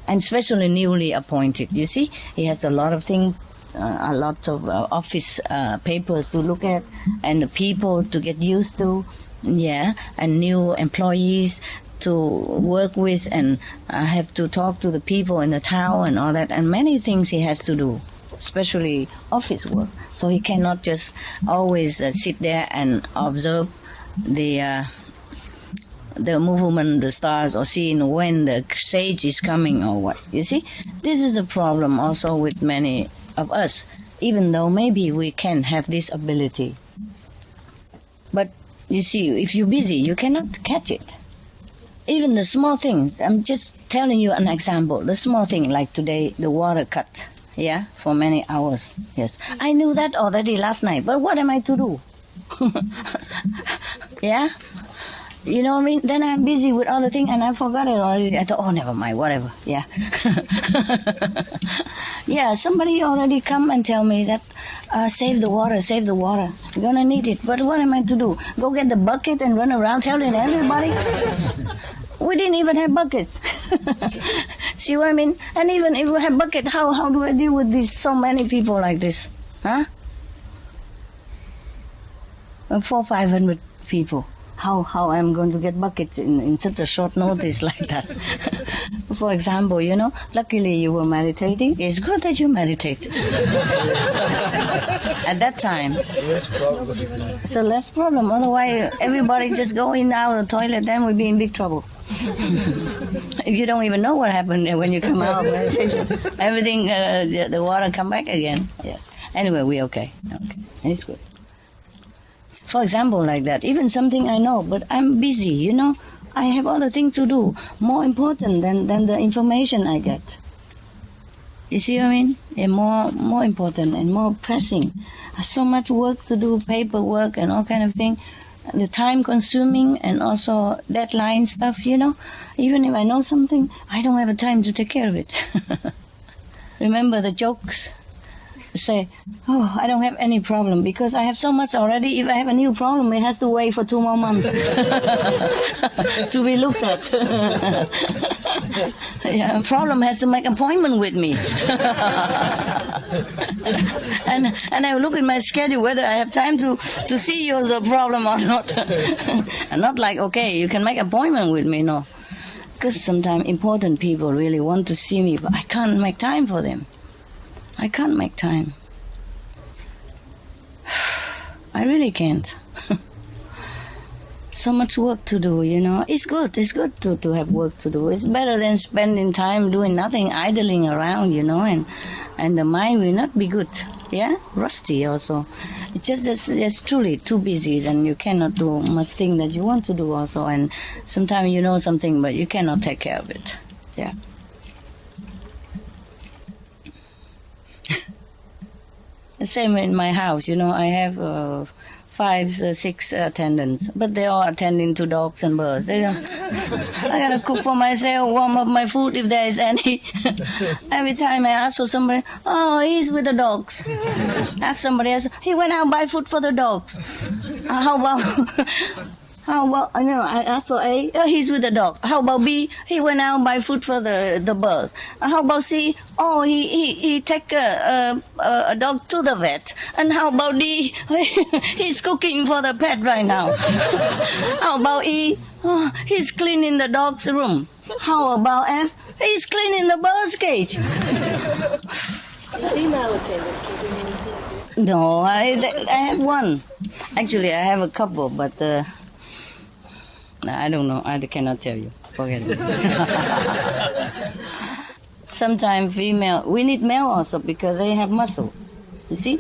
And especially newly appointed, you see, he has a lot of things, a lot of office papers to look at, and the people to get used to, yeah, and new employees to work with, and I have to talk to the people in the town and all that, and many things he has to do. especially office work. So he cannot just always sit there and observe the movement, the stars, or seeing when the sage is coming or what. You see, this is a problem also with many of us, even though maybe we can have this ability. But you see, if you're busy, you cannot catch it. Even the small things, I'm just telling you an example. The small thing, like today, the water cut, yeah, for many hours. Yes, I knew that already last night, but what am I to do? Yeah? You know what I mean? Then I'm busy with other things and I forgot it already. I thought, oh, never mind, whatever. Yeah. Yeah, somebody already come and tell me that save the water, save the water. You're going to need it. But what am I to do? Go get the bucket and run around telling everybody? We didn't even have buckets. See what I mean? And even if we have bucket, how do I deal with these so many people like this? Huh? 400-500 people. How I'm going to get buckets in such a short notice like that? For example, you know, luckily you were meditating. It's good that you meditate. At that time. Less problem. So less problem. Otherwise, everybody just go in and out of the toilet, then we'll be in big trouble. You don't even know what happened when you come out of meditation. Everything, the water come back again. Yes. Anyway, we're okay. Okay. It's good. For example, like that, even something I know, but I'm busy, you know, I have other things to do, more important than the information I get. You see what I mean? Yeah, more important and more pressing. So much work to do, paperwork and all kind of thing. The time consuming and also deadline stuff, you know. Even if I know something, I don't have the time to take care of it. Remember the jokes? Say, oh, I don't have any problem because I have so much already. If I have a new problem, it has to wait for 2 more months to be looked at. Yeah, a problem has to make appointment with me. and I look at my schedule whether I have time to see you the problem or not. And not like, okay, you can make appointment with me, no. Because sometimes important people really want to see me, but I can't make time for them. I can't make time. I really can't. So much work to do, you know. It's good to have work to do. It's better than spending time doing nothing, idling around, you know, and the mind will not be good. Yeah? Rusty also. It's just truly too busy, then you cannot do much thing that you want to do also. And sometimes you know something, but you cannot take care of it. Yeah. The same in my house, you know, I have 5, 6 attendants, but they're all attending to dogs and birds. I gotta cook for myself, warm up my food if there is any. Every time I ask for somebody, oh, he's with the dogs. Ask somebody else, he went out buy food for the dogs. How about, you know, I asked for A, oh, he's with the dog. How about B, he went out buy food for the birds. How about C, oh, he take a dog to the vet. And how about D, he's cooking for the pet right now. How about E, oh, he's cleaning the dog's room. How about F, he's cleaning the bird's cage. Female attendant can do anything. No, I have one. Actually, I have a couple, but I don't know. I cannot tell you. Forget it. Sometimes female, we need male also because they have muscle. You see?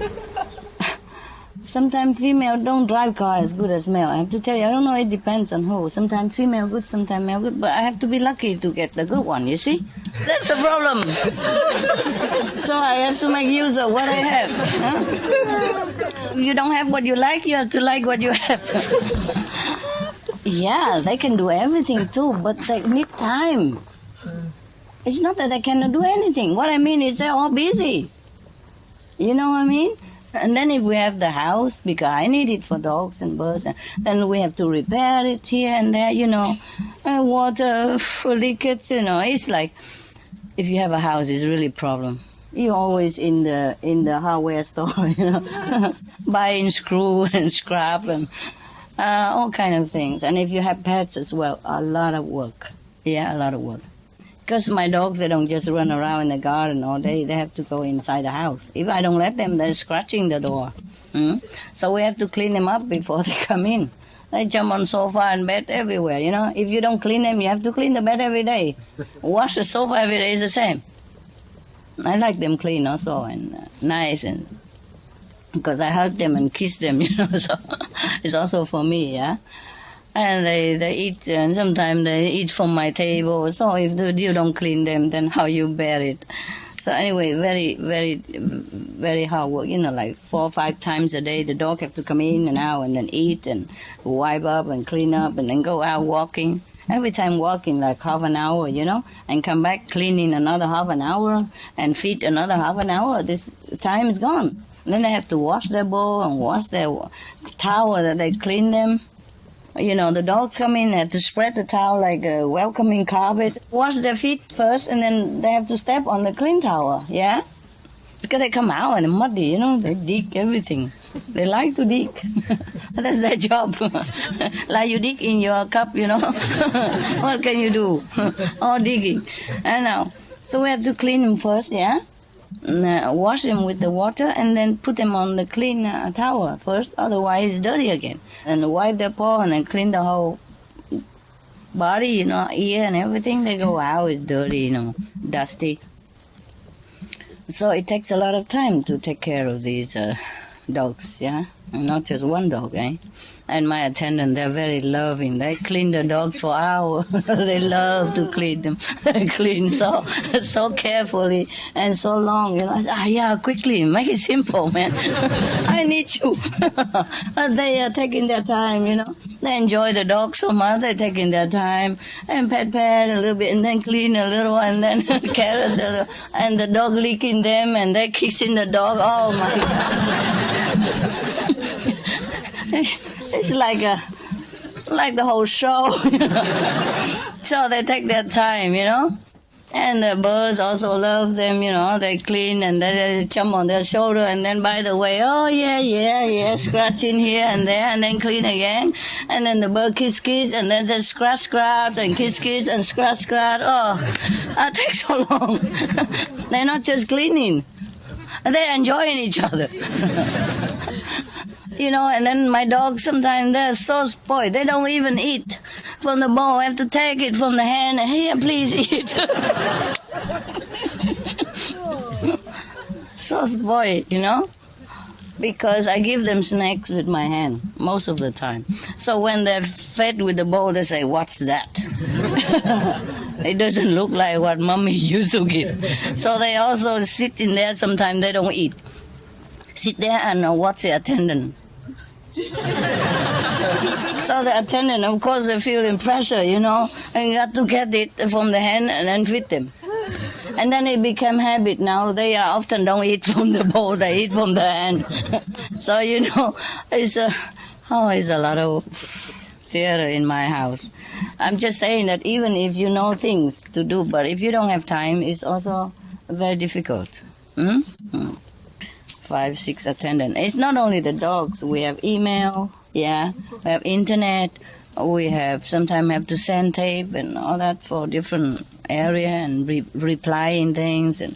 Sometimes female don't drive car as good as male. I have to tell you, I don't know, it depends on who. Sometimes female good, sometimes male good, but I have to be lucky to get the good one, you see? That's the problem. So I have to make use of what I have. Huh? You don't have what you like, you have to like what you have. Yeah, they can do everything too, but they need time. It's not that they cannot do anything. What I mean is they're all busy. You know what I mean? And then if we have the house, because I need it for dogs and birds, and then we have to repair it here and there, you know, water leakage, you know. It's like, if you have a house, it's really a problem. You're always in the hardware store, you know, buying screw and scrap and all kind of things. And if you have pets as well, a lot of work. Yeah, a lot of work. Because my dogs, they don't just run around in the garden all day. They have to go inside the house. If I don't let them, they're scratching the door. So we have to clean them up before they come in. They jump on sofa and bed everywhere, you know. If you don't clean them, you have to clean the bed every day. Wash the sofa every day is the same. I like them clean also and nice, and because I hug them and kiss them, you know, so it's also for me, yeah. And they eat, and sometimes they eat from my table. So if you don't clean them, then how you bear it? So anyway, very, very, very hard work. You know, like 4 or 5 times a day, the dog have to come in and out and then eat and wipe up and clean up and then go out walking. Every time walking like half an hour, you know, and come back cleaning another half an hour and feed another half an hour. This time is gone. Then they have to wash their bowl and wash their towel that they clean them. You know, the dogs come in, they have to spread the towel like a welcoming carpet. Wash their feet first, and then they have to step on the clean towel, yeah? Because they come out and they're muddy, you know, they dig everything. They like to dig. That's their job. Like you dig in your cup, you know. What can you do? All digging. I know. So we have to clean them first, yeah? Wash them with the water and then put them on the clean towel first, otherwise it's dirty again. And wipe their paw and then clean the whole body, you know, ear and everything. They go, wow, it's dirty, you know, dusty. So it takes a lot of time to take care of these dogs, yeah? And not just one dog, eh? And my attendant, they're very loving. They clean the dogs for hours. They love to clean them. They clean so carefully and so long. You know, I say, yeah, quickly, make it simple, man. I need you. But they are taking their time, you know. They enjoy the dog so much. They're taking their time and pet a little bit and then clean a little and then caress a little. And the dog licking them and they're kissing the dog. Oh, my God. It's like the whole show, you know. So they take their time, you know. And the birds also love them, you know. They clean and they jump on their shoulder and then, by the way, oh, yeah, scratching here and there and then clean again. And then the bird kiss and then they scratch and kiss and scratch. Oh, that takes so long. They're not just cleaning. They're enjoying each other. You know, and then my dogs, sometimes they're so spoiled. They don't even eat from the bowl. I have to take it from the hand and, here, please eat. So spoiled, you know, because I give them snacks with my hand most of the time. So when they're fed with the bowl, they say, what's that? It doesn't look like what mommy used to give. So they also sit in there. Sometimes they don't eat. Sit there and watch the attendant. So the attendant, of course, they're feeling pressure, you know, and you got to get it from the hand and then feed them. And then it became habit now. They often don't eat from the bowl, they eat from the hand. So, you know, it's a lot of theater in my house. I'm just saying that even if you know things to do, but if you don't have time, it's also very difficult. 5, 6 attendants. It's not only the dogs. We have email, yeah. We have internet. We have sometimes have to send tape and all that for different area and replying things. And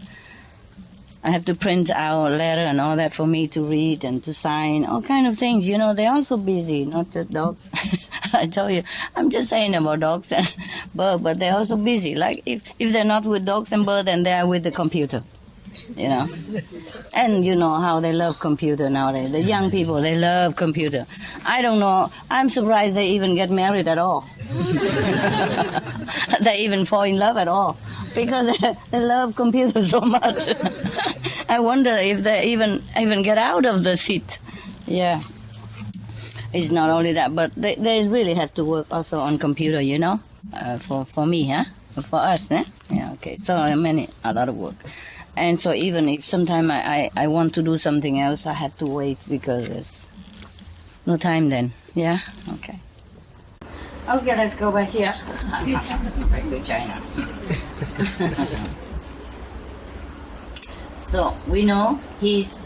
I have to print out a letter and all that for me to read and to sign, all kind of things. You know, they're also busy, not just dogs. I tell you, I'm just saying about dogs and birds, but they're also busy. Like if they're not with dogs and birds, then they are with the computer. You know, and you know how they love computer nowadays. The young people, they love computer. I don't know. I'm surprised they even get married at all. They even fall in love at all because they love computer so much. I wonder if they even get out of the seat. Yeah, it's not only that, but they really have to work also on computer. You know, for me, huh? For us, eh? Yeah. Okay. So a lot of work. And so even if sometimes I want to do something else, I have to wait because there's no time then. Yeah? Okay. Okay, let's go back here. Back to China. So we know he's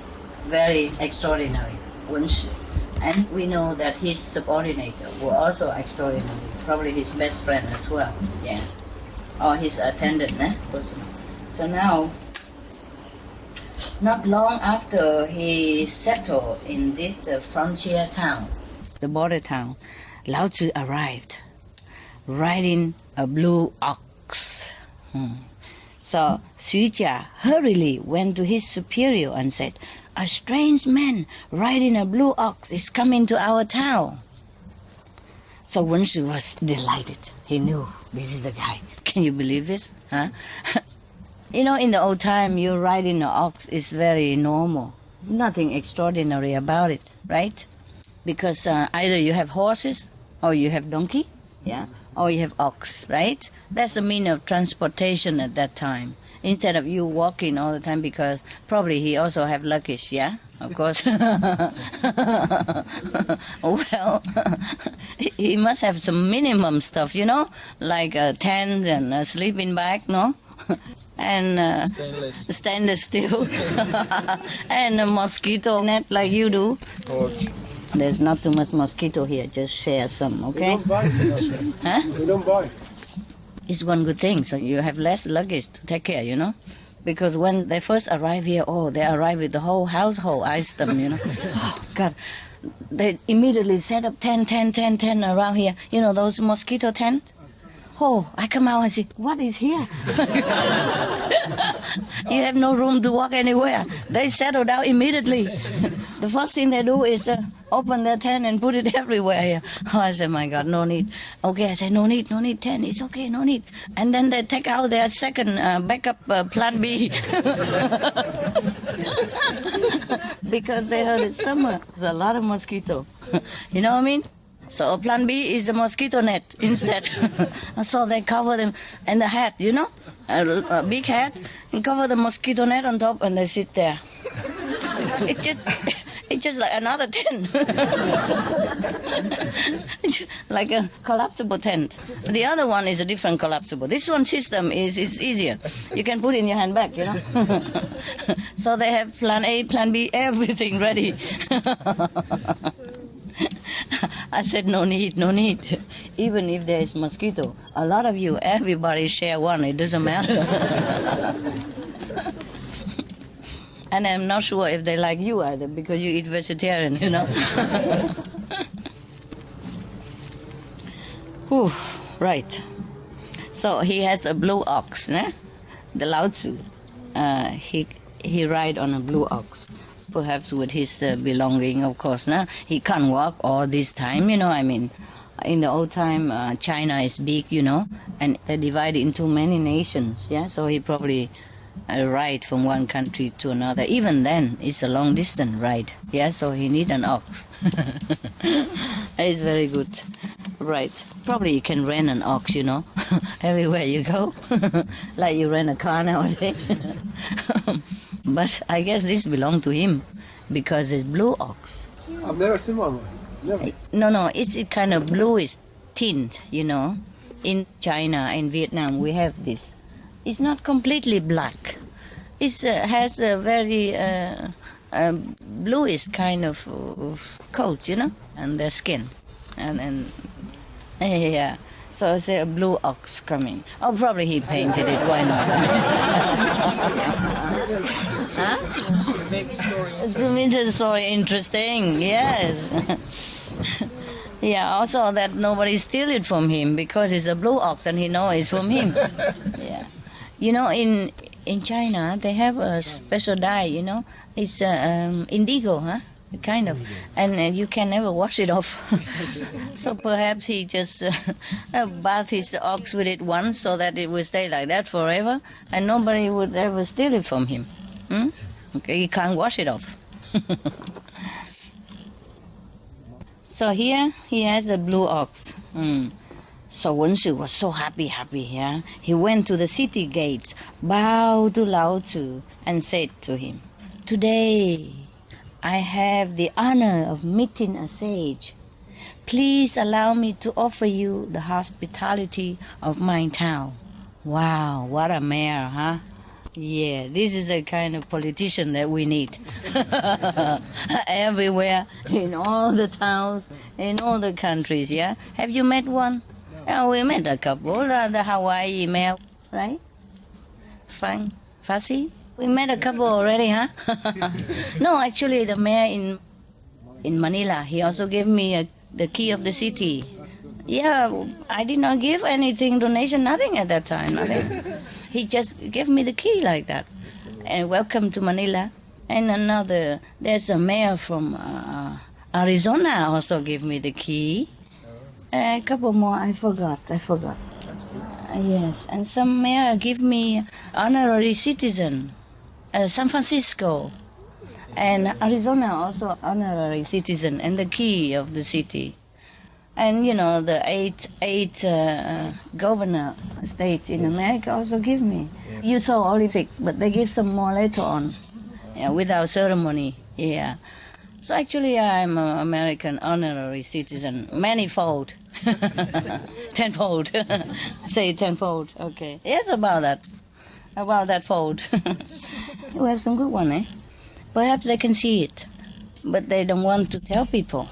very extraordinary, and we know that his subordinates were also extraordinary, probably his best friend as well. Yeah. or his attendant. So now, not long after he settled in this frontier town, the border town, Lao Tzu arrived riding a blue ox. So Xu Jia hurriedly went to his superior and said, "A strange man riding a blue ox is coming to our town." So Wen Shu was delighted. He knew this is the guy. Can you believe this? Huh? You know, in the old time, you riding an ox is very normal. There's nothing extraordinary about it, right? Because either you have horses or you have donkey, yeah, or you have ox, right? That's the mean of transportation at that time. Instead of you walking all the time, because probably he also have luggage, yeah, of course. Well, he must have some minimum stuff, you know, like a tent and a sleeping bag, no? And stainless steel and a mosquito net like you do. There's not too much mosquito here, just share some, okay? We don't buy. Huh? We don't buy. It's one good thing, so you have less luggage to take care, you know? Because when they first arrive here, they arrive with the whole household item, you know? Oh, God. They immediately set up tent around here. You know, those mosquito tent? Oh, I come out and say, what is here? You have no room to walk anywhere. They settle down immediately. The first thing they do is open their tent and put it everywhere here. Oh, I said, my God, no need. Okay, I said, no need tent. It's okay, no need. And then they take out their second backup plan B. Because they heard it's summer. There's a lot of mosquito. You know what I mean? So plan B is the mosquito net instead. So they cover them, and the hat, you know, a big hat, and cover the mosquito net on top, and they sit there. It's just like another tent. Like a collapsible tent. The other one is a different collapsible. This one system is easier. You can put it in your handbag, you know. So they have plan A, plan B, everything ready. I said, no need. Even if there is mosquito, a lot of you, everybody share one. It doesn't matter. And I'm not sure if they like you either, because you eat vegetarian, you know. Whew, right. So he has a blue ox, né? The Lao Tzu. He ride on a blue ox. Perhaps with his belonging, of course. Nah? He can't walk all this time, you know, I mean. In the old time, China is big, you know, and they divide into many nations, yeah? So he probably ride from one country to another. Even then, it's a long-distance ride, yeah? So he need an ox. It's very good. Right. Probably you can rent an ox, you know, everywhere you go. Like you rent a car nowadays. But I guess this belonged to him because it's blue ox. I've never seen one. Never. No, it's a kind of bluish tint, you know. In China and Vietnam, we have this. It's not completely black. It has a very bluish kind of coat, you know, and their skin. And yeah. So it's a blue ox coming. Oh, probably he painted it. Why not? Huh? To make the story To make the story interesting, yes. Yeah, also that nobody steal it from him because it's a blue ox and he knows it's from him. Yeah. You know, in China, they have a special dye, you know. It's indigo, huh? Kind of. And you can never wash it off. So perhaps he just bathed his ox with it once so that it will stay like that forever and nobody would ever steal it from him. Okay, he can't wash it off. So here he has the blue ox. So Wen Shu was so happy, yeah. He went to the city gates, bowed to Lao Tzu and said to him, "Today I have the honor of meeting a sage. Please allow me to offer you the hospitality of my town." Wow, what a mayor, huh? Yeah, this is the kind of politician that we need. Everywhere, in all the towns, in all the countries, yeah? Have you met one? Oh, we met a couple, the Hawaii mayor. right? Frank, Fassi. We met a couple already, huh? No, actually, the mayor in Manila, he also gave me the key of the city. Yeah, I did not give anything, donation, nothing at that time, nothing. He just gave me the key like that. And welcome to Manila. And there's a mayor from Arizona also gave me the key. A couple more, I forgot. Yes, and some mayor give me honorary citizen, San Francisco. And Arizona also honorary citizen and the key of the city. And the eight governor states in America also give me. You saw only 6, but they give some more later on, without ceremony. Yeah. So actually, I'm an American honorary citizen, manifold, tenfold. Say tenfold. Okay. Yes, about that fold. You have some good one, eh? Perhaps they can see it, but they don't want to tell people.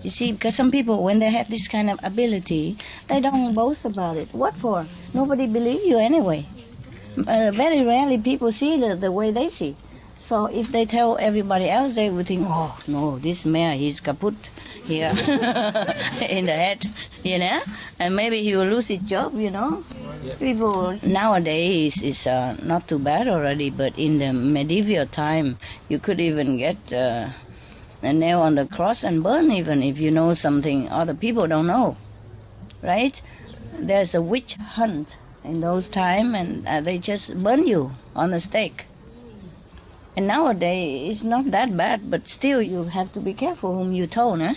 You see, because some people, when they have this kind of ability, they don't boast about it. What for? Nobody believes you anyway. Very rarely people see the way they see. So if they tell everybody else, they would think, oh, no, this mayor, he's kaput here in the head, and maybe he will lose his job, People nowadays is not too bad already, but in the medieval time, you could even get a nail on the cross and burn even if you know something other people don't know, right? There's a witch hunt in those times, and they just burn you on a stake. And nowadays, it's not that bad, but still you have to be careful whom you tell, eh?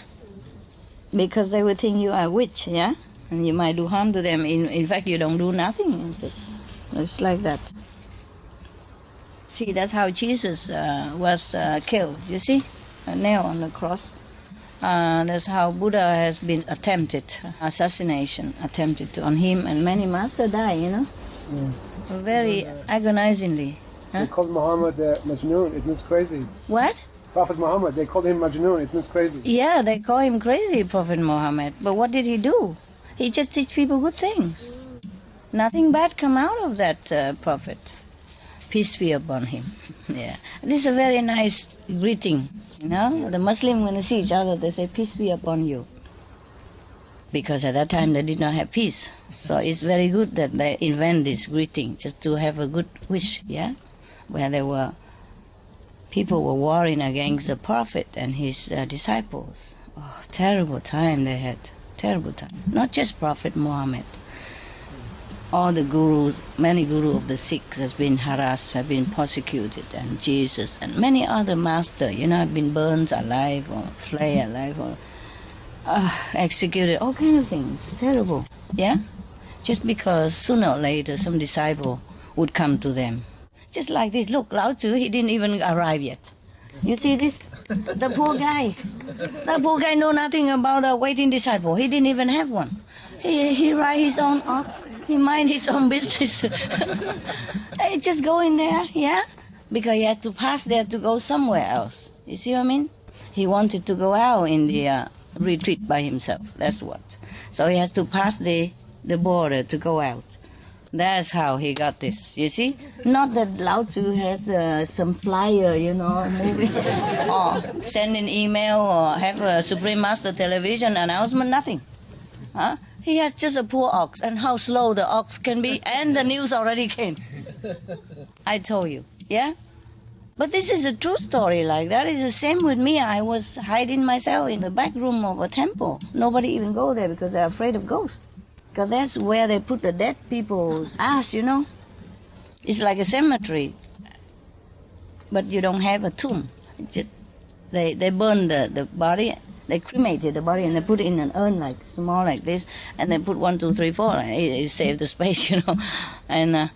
Because they will think you are a witch, yeah? And you might do harm to them. In fact, you don't do nothing. It's like that. See, that's how Jesus was killed, you see? A nail on the cross. That's how Buddha has been assassination attempted on him, and many masters die, Very agonizingly. Huh? They called Muhammad Majnun. It means crazy. What? Prophet Muhammad, they called him Majnun. It means crazy. Yeah, they call him crazy, Prophet Muhammad. But what did he do? He just teach people good things. Nothing bad come out of that prophet. Peace be upon him. Yeah, this is a very nice greeting. The Muslim, when they see each other, they say, peace be upon you. Because at that time they did not have peace. So it's very good that they invent this greeting, just to have a good wish, yeah? Where people were warring against the prophet and his disciples. Oh, terrible time they had, terrible time. Not just Prophet Muhammad. All the gurus, many gurus of the Sikhs has been harassed, have been persecuted, and Jesus and many other masters, have been burned alive or flayed alive or executed, all kinds of things. Terrible, yeah? Just because sooner or later some disciple would come to them. Just like this, look, Lao Tzu, he didn't even arrive yet. You see this? The poor guy. The poor guy know nothing about a waiting disciple. He didn't even have one. He ride his own ox. He mind his own business. He just go in there, yeah? Because he had to pass there to go somewhere else. You see what I mean? He wanted to go out in the retreat by himself. That's what. So he has to pass the border to go out. That's how he got this, you see? Not that Lao Tzu has some flyer, moving, or send an email, or have a Supreme Master television announcement, nothing. Huh? He has just a poor ox, and how slow the ox can be, and the news already came. I told you, yeah? But this is a true story like that. It's the same with me. I was hiding myself in the back room of a temple. Nobody even go there because they're afraid of ghosts. Because that's where they put the dead people's ash, It's like a cemetery. But you don't have a tomb. They burn the body, they cremated the body, and they put it in an urn like small like this, and they put 1, 2, 3, 4. It saved the space, And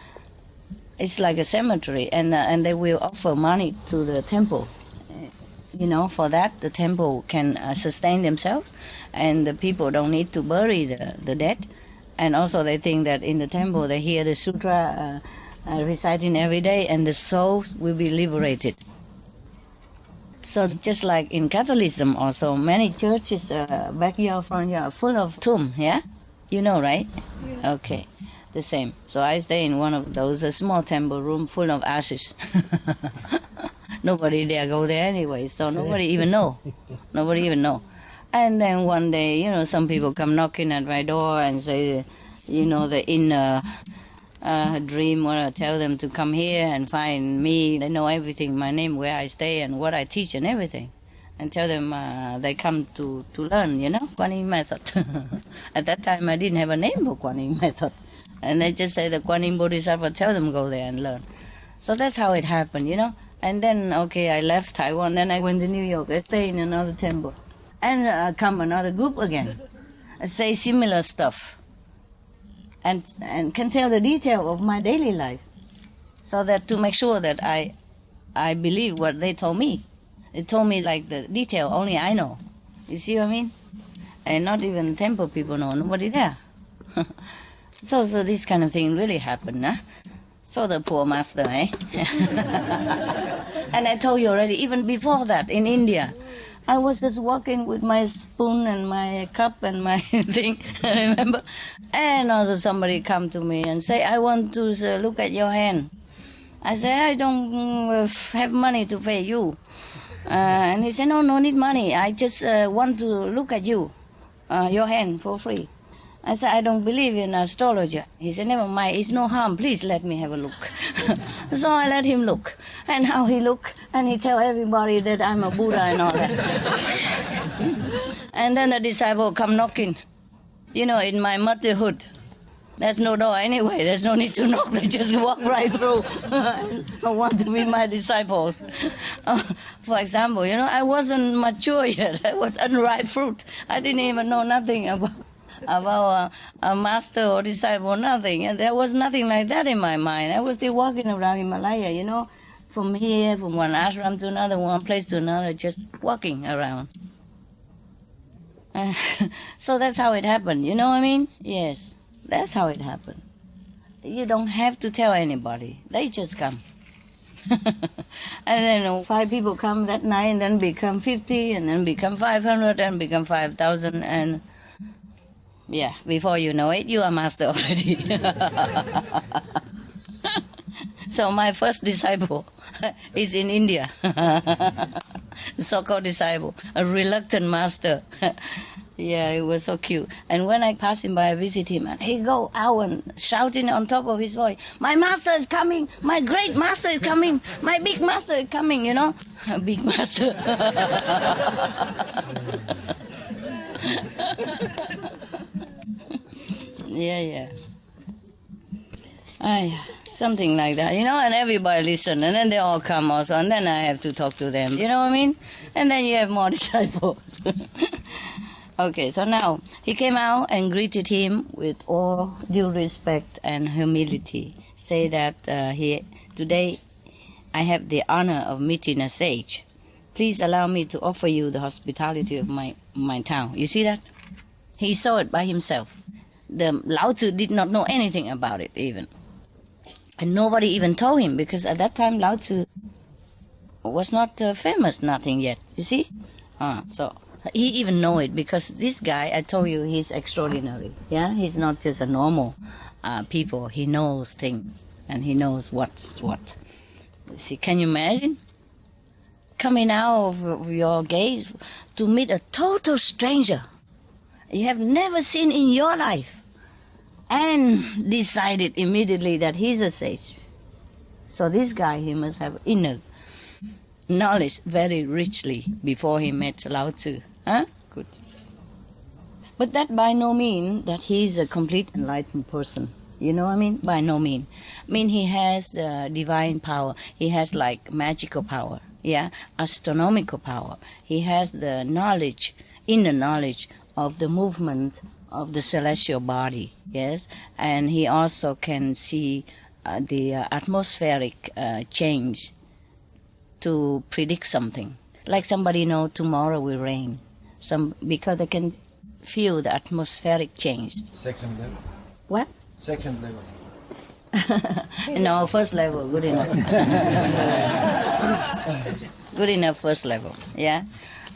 it's like a cemetery, and they will offer money to the temple. For that, the temple can sustain themselves, and the people don't need to bury the dead. And also they think that in the temple they hear the sutra reciting every day, and the souls will be liberated. So just like in Catholicism also, many churches, backyard, front yard, full of tomb, yeah? Right? Yeah. Okay. the same. So I stay in one of those small temple room full of ashes. Nobody there go there anyway, so nobody even know. Nobody even know. And then one day, some people come knocking at my door and say, the inner dream, when I tell them to come here and find me. They know everything, my name, where I stay, and what I teach and everything. And tell them they come to learn, Kuan Yin method. At that time, I didn't have a name for Kuan Yin method. And they just say the Kuan Yin Bodhisattva, tell them go there and learn. So that's how it happened, And then, I left Taiwan, then I went to New York. I stayed in another temple. And come another group again. Say similar stuff. And can tell the detail of my daily life. So that to make sure that I believe what they told me. They told me like the detail, only I know. You see what I mean? And not even temple people know, nobody there. So this kind of thing really happened, huh? So the poor master, eh? And I told you already, even before that, in India, I was just walking with my spoon and my cup and my thing, remember? And also somebody come to me and say, I want to look at your hand. I said, I don't have money to pay you. And he said, no need money. I just want to look at you, your hand for free. I said, I don't believe in astrology. He said, never mind, it's no harm. Please let me have a look. So I let him look. And how he look, and he tell everybody that I'm a Buddha and all that. And then the disciple come knocking, in my motherhood. There's no door anyway. There's no need to knock. They just walk right through. I want to be my disciples. For example, I wasn't mature yet. I was unripe fruit. I didn't even know nothing about a master or disciple, nothing. And there was nothing like that in my mind. I was still walking around Himalaya, from here, from one ashram to another, one place to another, just walking around. So that's how it happened. You know what I mean? Yes. That's how it happened. You don't have to tell anybody. They just come. And then 5 people come that night, and then become 50, and then become 500, and become 5,000. And yeah, before you know it, you are master already. So my first disciple is in India. So-called disciple, a reluctant master. Yeah, it was so cute. And when I pass him by, I visit him, and he go out and shouting on top of his voice, my master is coming, my great master is coming, my big master is coming, A big master. Yeah. Something like that, and everybody listen, and then they all come also, and then I have to talk to them, you know what I mean? And then you have more disciples. Okay, so now he came out and greeted him with all due respect and humility. Say that today I have the honor of meeting a sage. Please allow me to offer you the hospitality of my town. You see that? He saw it by himself. The Lao Tzu did not know anything about it even. And nobody even told him, because at that time Lao Tzu was not famous, nothing yet. You see? So he even know it, because this guy, I told you, he's extraordinary. Yeah, he's not just a normal people. He knows things, and he knows what's what. See, can you imagine coming out of your gate to meet a total stranger you have never seen in your life, and decided immediately that he's a sage? So this guy, he must have inner knowledge very richly before he met Lao Tzu. Huh? Good. But that by no means that he's a complete enlightened person. You know what I mean? By no means. I mean, he has divine power. He has like magical power. Yeah? Astronomical power. He has the knowledge, inner knowledge of the movement of the celestial body. Yes? And he also can see the atmospheric change to predict something. Like somebody know tomorrow will rain. Because they can feel the atmospheric change. Second level. What? Second level. No, first level, good enough. Good enough, first level, yeah?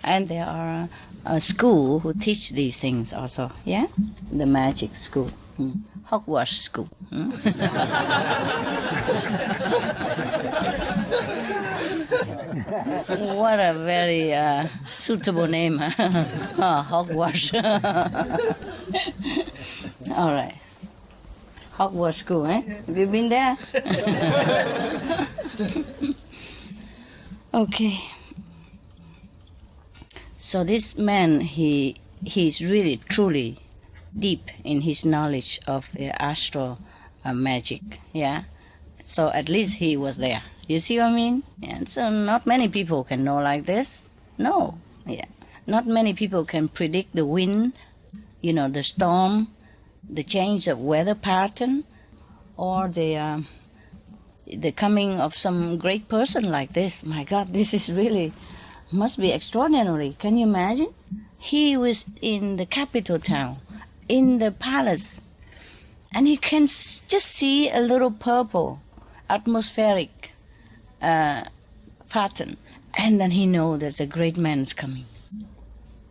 And there are a school who teach these things also, yeah? The magic school. Hogwash School. What a very suitable name. Hogwash. All right. Hogwash School, eh? Have you been there? Okay. So this man, he's really, truly deep in his knowledge of astral magic, yeah? So at least he was there. You see what I mean? And so not many people can know like this. No, yeah. Not many people can predict the wind, the storm, the change of weather pattern, or the coming of some great person like this. My God, this is really, must be extraordinary. Can you imagine? He was in the capital town, in the palace, and he can just see a little purple atmospheric pattern, and then he knows there's a great man's coming.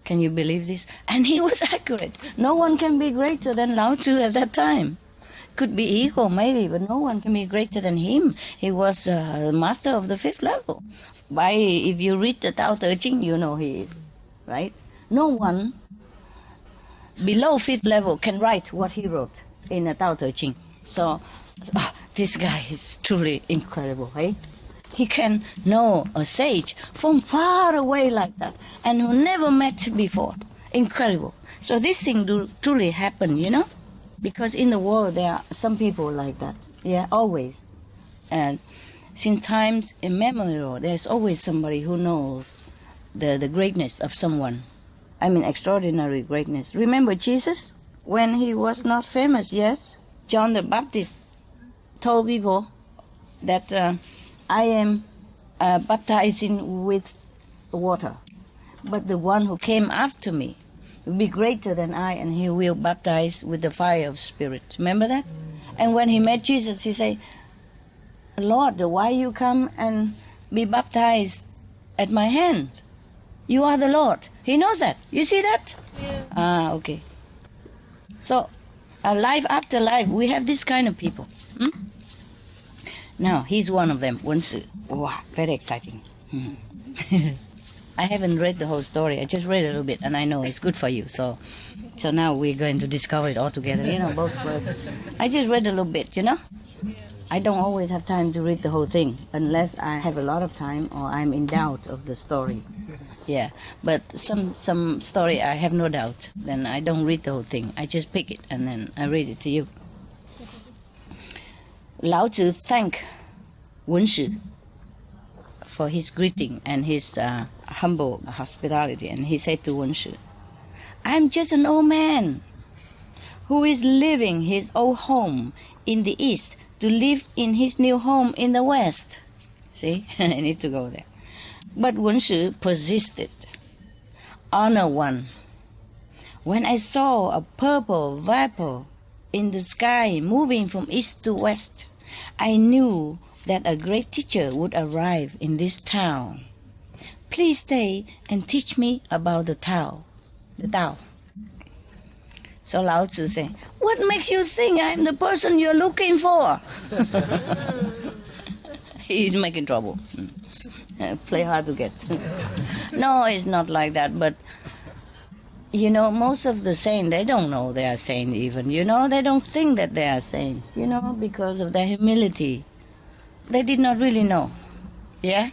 Can you believe this? And he was accurate. No one can be greater than Lao Tzu at that time. Could be ego maybe, but no one can be greater than him. He was the master of the 5th level. If you read the Tao Te Ching, you know he is, right? No one below 5th level can write what he wrote in the Tao Te Ching. So this guy is truly incredible, eh? He can know a sage from far away like that, and who never met before. Incredible. So this thing truly happened, because in the world there are some people like that. Yeah, always. And since times immemorial, there's always somebody who knows the greatness of someone. I mean, extraordinary greatness. Remember Jesus? When he was not famous yet, John the Baptist told people that I am baptizing with water, but the one who came after me will be greater than I, and he will baptize with the fire of Spirit. Remember that? And when he met Jesus, he said, Lord, why you come and be baptized at my hand? You are the Lord. He knows that. You see that? Yeah. Okay. So, life after life, we have this kind of people. Now, he's one of them. Wow, very exciting. I haven't read the whole story. I just read a little bit, and I know it's good for you. So now we're going to discover it all together, both of us. I just read a little bit, I don't always have time to read the whole thing unless I have a lot of time or I'm in doubt of the story. Yeah, but some story I have no doubt. Then I don't read the whole thing. I just pick it and then I read it to you. Lao Tzu thanked Wen Shi for his greeting and his humble hospitality, and he said to Wen Shi, I'm just an old man who is leaving his old home in the east to live in his new home in the west. See, I need to go there. But Wen Shi persisted. Honor one, when I saw a purple vapor in the sky moving from east to west, I knew that a great teacher would arrive in this town. Please stay and teach me about the Tao. So Lao Tzu said, what makes you think I'm the person you're looking for? He's making trouble. Play hard to get. No, it's not like that, but most of the saints, they don't know they are saints even, they don't think that they are saints, because of their humility. They did not really know, yeah?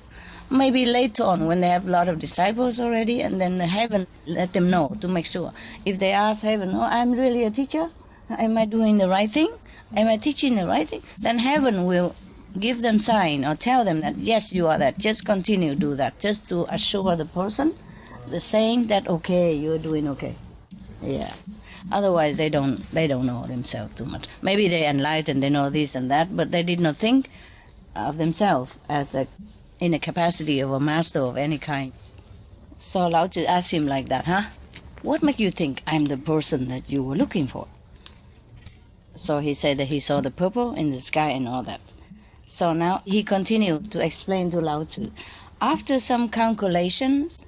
Maybe later on when they have a lot of disciples already, and then heaven let them know to make sure. If they ask heaven, I'm really a teacher? Am I doing the right thing? Am I teaching the right thing? Then heaven will give them sign or tell them that, yes, you are that. Just continue to do that, just to assure the person, the saying that, okay, you're doing okay. Yeah. Otherwise, they don't know themselves too much. Maybe they enlightened, they know this and that, but they did not think of themselves in the capacity of a master of any kind. So Lao Tzu asked him like that, what makes you think I'm the person that you were looking for? So he said that he saw the purple in the sky and all that. So now he continued to explain to Lao Tzu. After some calculations,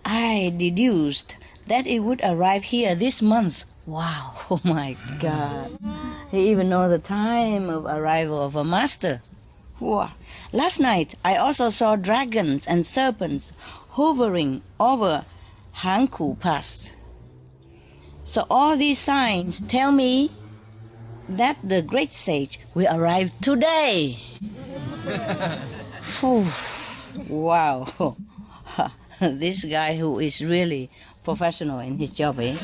I deduced that it would arrive here this month Wow, oh my God. He even knows the time of arrival of a master. Wow. Last night, I also saw dragons and serpents hovering over Hanku Pass. So all these signs tell me that the great sage will arrive today. Whew. Wow. This guy who is really professional in his job, eh?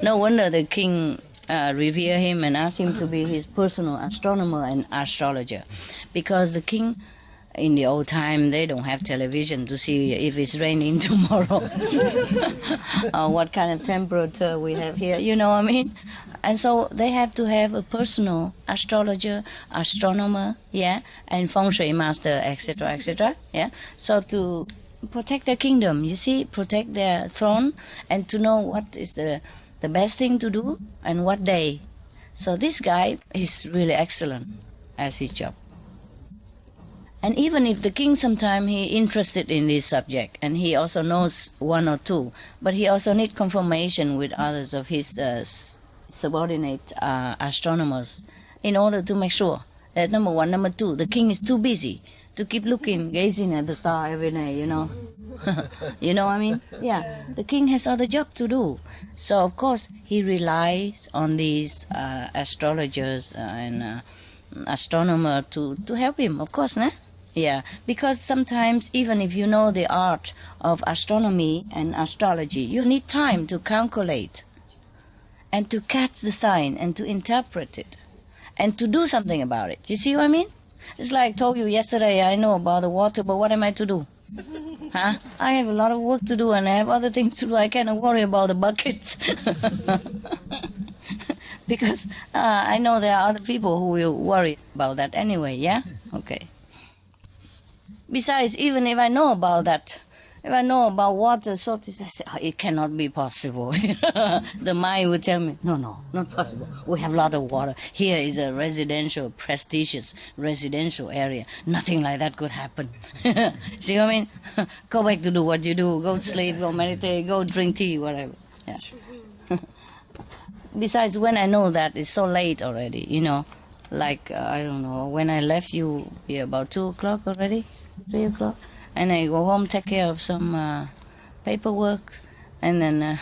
No wonder the king revere him and ask him to be his personal astronomer and astrologer. Because the king, in the old time, they don't have television to see if it's raining tomorrow. Or what kind of temperature we have here, you know what I mean? And so they have to have a personal astrologer, astronomer, yeah, and feng shui master, etc., yeah. So to protect their kingdom, you see, protect their throne, and to know what is the best thing to do and what day. So this guy is really excellent at his job. And even if the king sometime he interested in this subject and he also knows one or two, but he also need confirmation with others of his subordinate astronomers in order to make sure that number one, number two, the king is too busy to keep looking, gazing at the star every night, you know. You know what I mean? Yeah, the king has other job to do. So, of course, he relies on these astrologers and astronomer to help him, of course, né? Yeah, because sometimes even if you know the art of astronomy and astrology, you need time to calculate and to catch the sign and to interpret it and to do something about it. You see what I mean? It's like I told you yesterday, I know about the water, but what am I to do? Huh? I have a lot of work to do and I have other things to do. I cannot worry about the buckets. Because I know there are other people who will worry about that anyway, yeah? Okay. Besides, even if I know about that, if I know about water shortage, I say, it cannot be possible. The mind would tell me, no, not possible. We have a lot of water. Here is a residential, prestigious residential area. Nothing like that could happen. See what I mean? Go back to do what you do. Go sleep, go meditate, go drink tea, whatever. Yeah. Besides, when I know that, it's so late already, you know. Like, I don't know, when I left you here about 2 o'clock already, 3 o'clock. And I go home, take care of some paperwork, and then,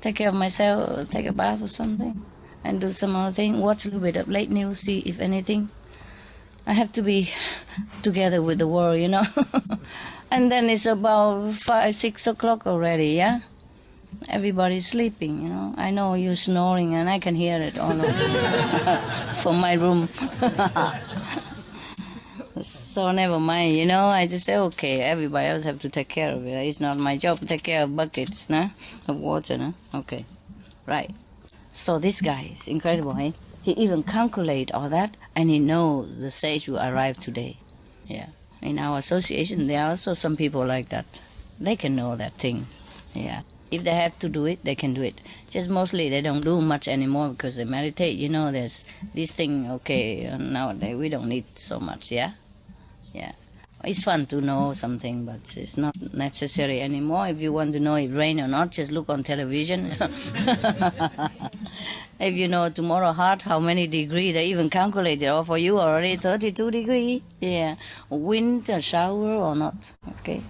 take care of myself, take a bath or something, and do some other thing, watch a little bit of late news, see if anything. I have to be together with the world, you know. And then it's about 5, 6 o'clock already, yeah? Everybody's sleeping, you know. I know you're snoring, and I can hear it all over from my room. So never mind, you know. I just say, okay, everybody else have to take care of it. It's not my job to take care of buckets, nah? Of water, nah? Okay, right. So this guy is incredible, eh? He even calculate all that, and he knows the sage will arrive today. Yeah. In our association, there are also some people like that. They can know that thing. Yeah. If they have to do it, they can do it. Just mostly they don't do much anymore because they meditate. You know, there's this thing, okay, nowadays we don't need so much, yeah? Yeah. It's fun to know something, but it's not necessary anymore. If you want to know if rain or not, just look on television. If you know tomorrow hot, how many degrees, they even calculate it all for you already, 32 degrees. Yeah. Wind, a shower or not, okay?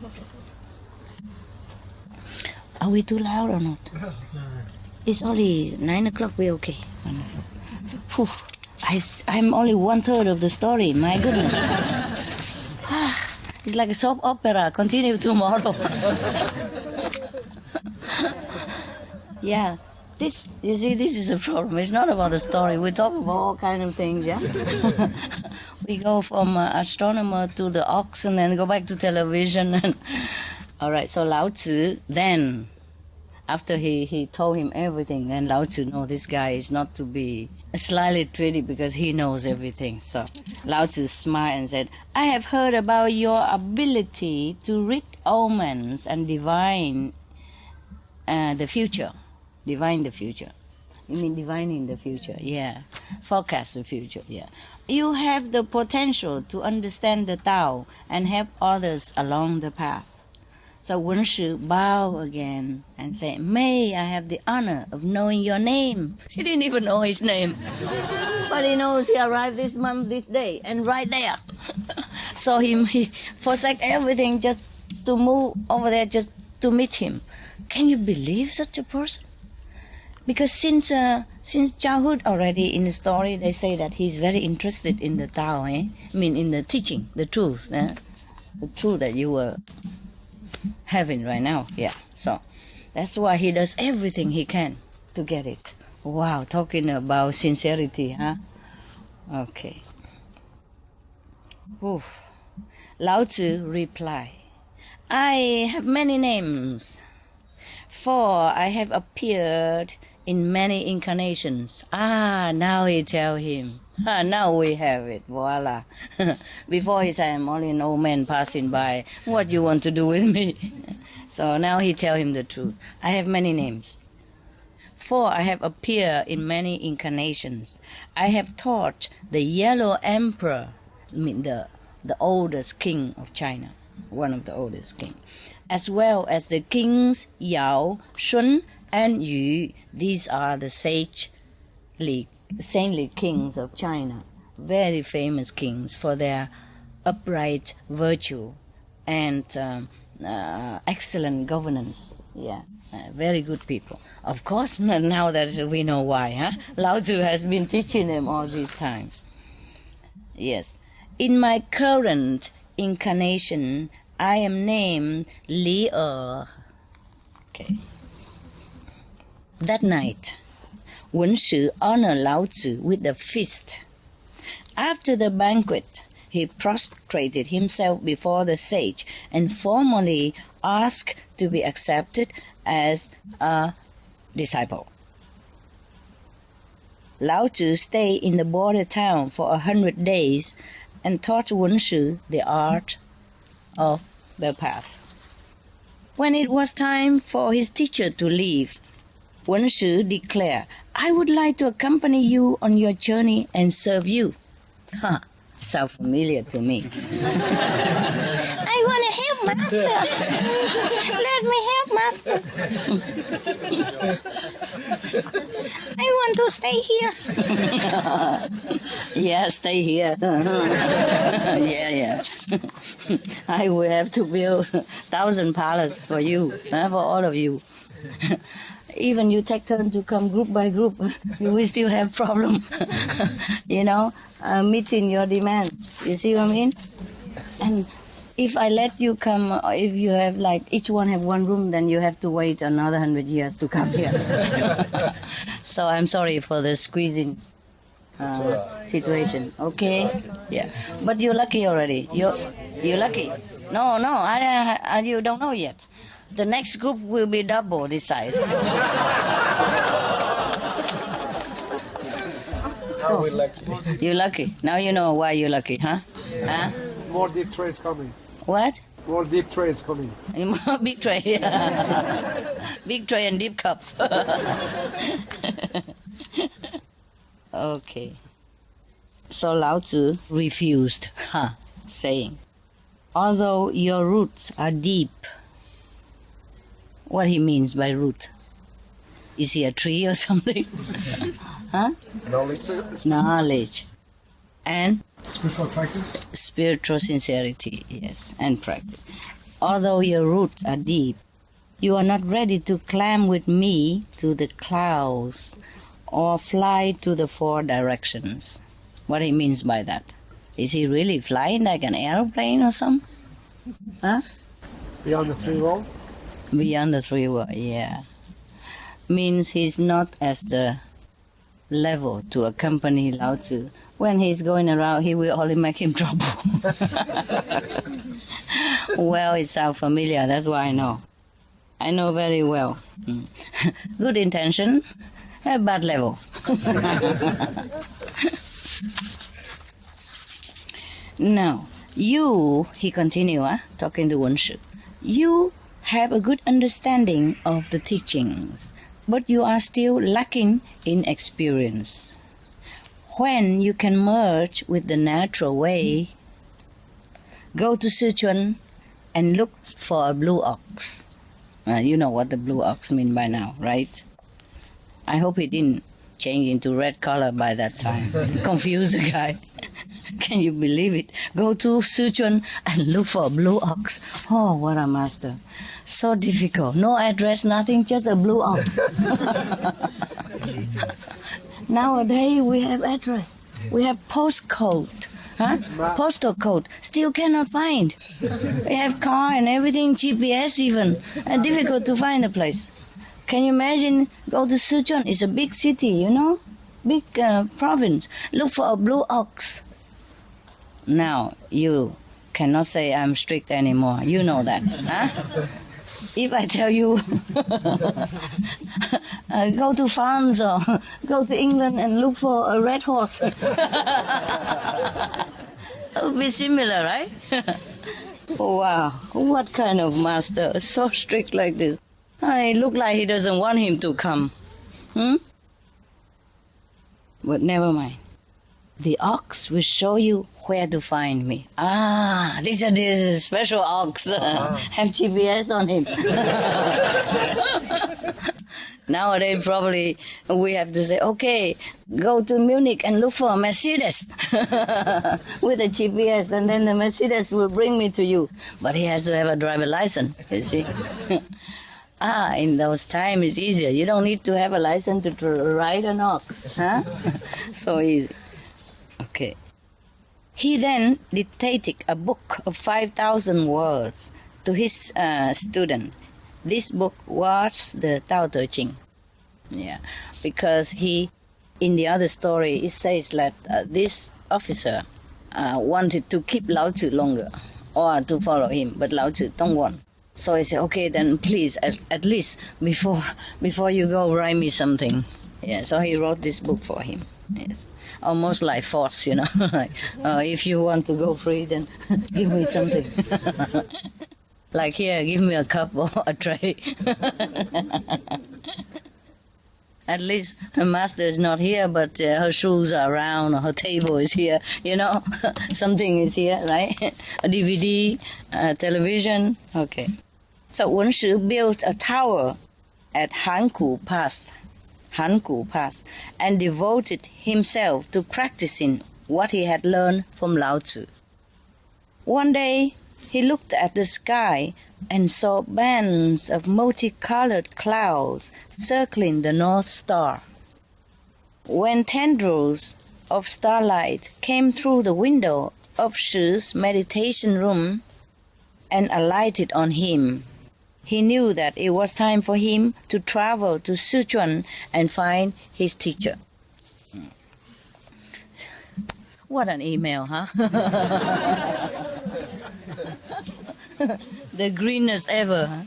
Are we too loud or not? It's only 9 o'clock, we're okay. Wonderful. Whew. I'm only 1/3 of the story, my goodness. It's like a soap opera, continue tomorrow. Yeah, you see, this is a problem. It's not about the story. We talk about all kinds of things, yeah? We go from astronomer to the ox and then go back to television. And all right, so Lao Tzu then, after he told him everything, and Lao Tzu know this guy is not to be slyly treated because he knows everything. So Lao Tzu smiled and said, I have heard about your ability to read omens and divine the future. Divine the future. You mean divining the future? Yeah. Forecast the future, yeah. You have the potential to understand the Tao and help others along the path. So Wen Shi bow again and say, "May I have the honor of knowing your name?" He didn't even know his name. But he knows he arrived this month, this day, and right there. So he forsake everything just to move over there, just to meet him. Can you believe such a person? Because since childhood already in the story, they say that he's very interested in the Tao, I mean in the teaching, the truth. The truth that you were having right now. Yeah. So that's why he does everything he can to get it. Wow, talking about sincerity, huh? Okay. Oof. Lao Tzu replied, "I have many names, for I have appeared in many incarnations." Now he tell him. Now we have it. Voila. Before he said, "I'm only an old man passing by. What you want to do with me?" So now he tell him the truth. "I have many names. For I have appeared in many incarnations. I have taught the Yellow Emperor," I mean the oldest king of China, one of the oldest king, "as well as the kings Yao, Shun, and Yu." These are the saintly kings of China, very famous kings for their upright virtue and excellent governance. Yeah, very good people. Of course, now that we know why, huh? Lao Tzu has been teaching them all these times. Yes. "In my current incarnation, I am named Li Er." Okay. That night, Wen Shi honored Lao Tzu with a feast. After the banquet, he prostrated himself before the sage and formally asked to be accepted as a disciple. Lao Tzu stayed in the border town for 100 days and taught Wen Shi the art of the path. When it was time for his teacher to leave, Wen Shi declared, "I would like to accompany you on your journey and serve you." Sounds familiar to me. "I want to help Master. Let me help Master. I want to stay here." Yeah, stay here. Yeah. I will have to build 1,000 palaces for you, for all of you. Even you take turn to come group by group, you will still have problem, meeting your demand. You see what I mean? And if I let you come, if you have each one have one room, then you have to wait another 100 years to come here. So I'm sorry for the squeezing situation. Okay? Yeah. But you're lucky already. You're lucky. No, you don't know yet. The next group will be double this size. Now we're lucky. You're lucky. Now you know why you're lucky, huh? More deep trays coming. What? More deep trays coming. Big tray. Big tray and deep cup. Okay. So Lao Tzu refused, saying, "Although your roots are deep." What he means by root? Is he a tree or something? Huh? Knowledge. And? Spiritual practice. Spiritual sincerity, yes, and practice. "Although your roots are deep, you are not ready to climb with me to the clouds or fly to the 4 directions." What he means by that? Is he really flying like an aeroplane or something? Huh? Beyond the 3 world? Beyond the 3 world, yeah. Means he's not as the level to accompany Lao Tzu. When he's going around, he will only make him trouble. Well, it sounds familiar, that's why I know. I know very well. Good intention, bad level. Now, you, he continued, talking to Wen Shi, you have a good understanding of the teachings, but you are still lacking in experience. When you can merge with the natural way, go to Sichuan and looked for a blue ox. You know what the blue ox mean by now, right? I hope he didn't change into red color by that time. Confuse the guy. Can you believe it? Go to Sichuan and look for a blue ox. Oh, what a master. So difficult. No address, nothing, just a blue ox. Nowadays we have address. We have postcode. Postal code. Still cannot find. We have car and everything, GPS even. And difficult to find a place. Can you imagine? Go to Sichuan. It's a big city, you know? Big province. Look for a blue ox. Now, you cannot say I'm strict anymore. You know that. If I tell you, go to France or go to England and look for a red horse. It would be similar, right? Wow, what kind of master? So strict like this. It looks like he doesn't want him to come. But never mind. The ox will show you where to find me. This is a special ox. Have GPS on him. Nowadays, probably we have to say, okay, go to Munich and look for a Mercedes with a GPS, and then the Mercedes will bring me to you. But he has to have a driver license, you see. In those times it's easier. You don't need to have a license to ride an ox. So easy. Okay. He then dictated a book of 5,000 words to his student. This book was the Tao Te Ching. Yeah, because he, in the other story, it says that this officer wanted to keep Lao Tzu longer or to follow him, but Lao Tzu don't want. So he said, okay, then please, at least before you go, write me something. Yeah, so he wrote this book for him. Yes. Almost like force, you know. Like, if you want to go free, then give me something. Like here, give me a cup or a tray. At least her master is not here, but her shoes are around, or her table is here, you know. Something is here, right? A DVD, television. Okay. So Wen Shi built a tower at Hanku Pass, and devoted himself to practicing what he had learned from Lao Tzu. One day, he looked at the sky and saw bands of multicolored clouds circling the North Star. When tendrils of starlight came through the window of Shi's meditation room and alighted on him, he knew that it was time for him to travel to Sichuan and find his teacher. What an email, huh? The greenest ever. Huh?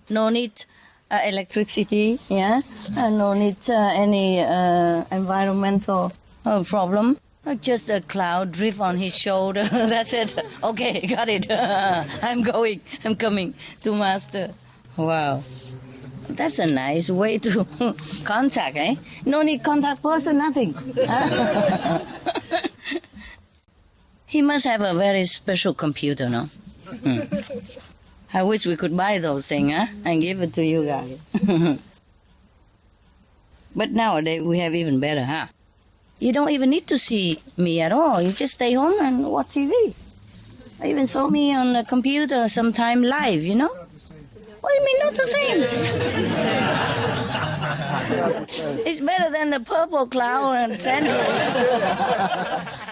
No need electricity, yeah? No need any environmental problem. Just a cloud drift on his shoulder. That's it. Okay, got it. I'm coming to master. Wow. That's a nice way to contact, eh? No need contact person, nothing. He must have a very special computer, no? I wish we could buy those things, huh? And give it to you guys. But nowadays we have even better, huh? You don't even need to see me at all. You just stay home and watch TV. I even saw me on the computer sometime live, you know? What do you mean not the same? It's better than the purple cloud and tendrils.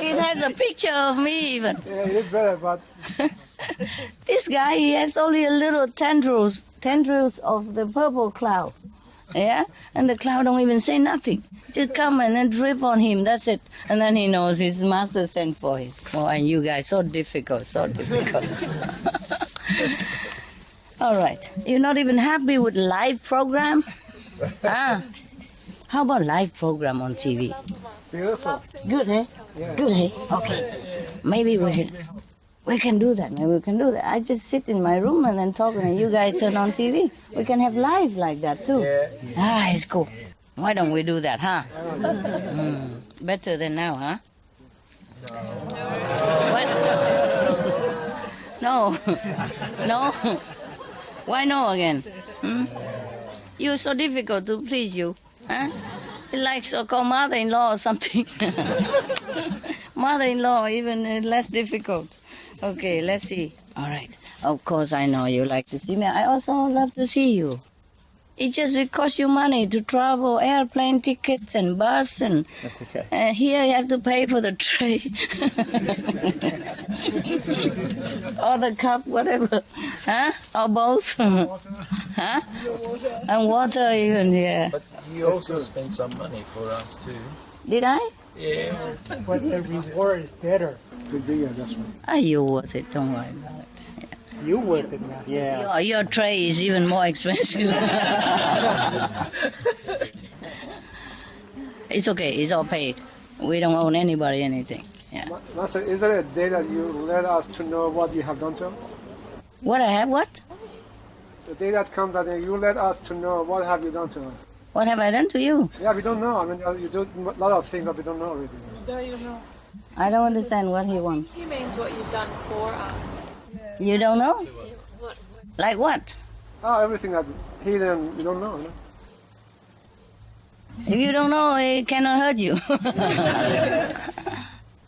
It has a picture of me even. Yeah, it is better, but... This guy, he has only a little tendrils of the purple cloud. Yeah? And the cloud don't even say nothing. Just come and then drip on him, that's it. And then he knows his master sent for him. Oh, and you guys, so difficult. All right. You're not even happy with live program? How about live program on TV? Beautiful. Good, eh? Yeah. Good, eh? Okay. Maybe we can do that. I just sit in my room and then talk, and you guys turn on TV. We can have live like that too. Yeah. It's cool. Why don't we do that, huh? Better than now, huh? What? No. No. Why no again? You're so difficult to please you. Huh? It's like so-called mother-in-law or something. Mother-in-law, even less difficult. Okay, let's see. All right. Of course, I know you like to see me. I also love to see you. It just will cost you money to travel, airplane tickets and bus, and That's okay. Here you have to pay for the tray. Or the cup, whatever. Huh? Or both. Huh? And water even, yeah. But you also spent some money for us too. Did I? Yeah. But the reward is better. Good deal, that's right. Are you worth it? Don't worry about it. Yeah. You worth it, Master. Yeah. Your tray is even more expensive. It's okay. It's all paid. We don't owe anybody anything. Yeah. Master, is there a day that you let us to know what you have done to us? What I have? What? The day that comes that you let us to know what have you done to us. What have I done to you? Yeah, we don't know. I mean, you do a lot of things that we don't know already. Don't even know. I don't understand what he wants. He means what you've done for us. You don't know? What? Like what? Oh, everything that hidden, we don't know. You know? If you don't know, it cannot hurt you.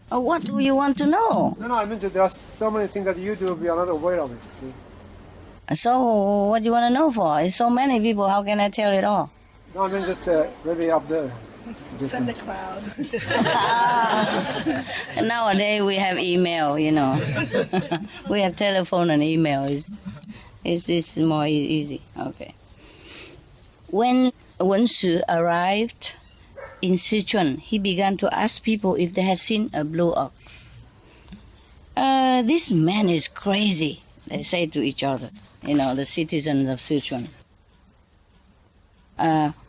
What do you want to know? No, I mean, there are so many things that you do we are not aware of it, see. So, what do you want to know for? It's so many people, how can I tell it all? No, I mean, just maybe up there. Send the cloud. Nowadays we have email, you know. We have telephone and email. It's more easy. Okay. When Wen Shi arrived in Sichuan, he began to ask people if they had seen a blue ox. This man is crazy, they say to each other, you know, the citizens of Sichuan.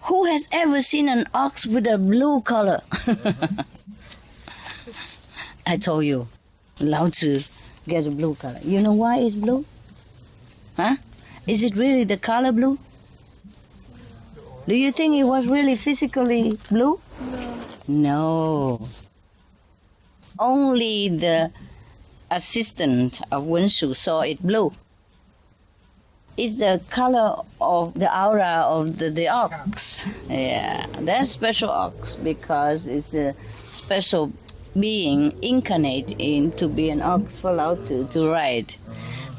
Who has ever seen an ox with a blue color? I told you, Lao Tzu gets a blue color. You know why it's blue? Huh? Is it really the color blue? Do you think it was really physically blue? No. Only the assistant of Wen Shu saw it blue. It's the color of the aura of the ox. Yeah, that's special ox because it's a special being incarnate in to be an ox for Lao Tzu to ride.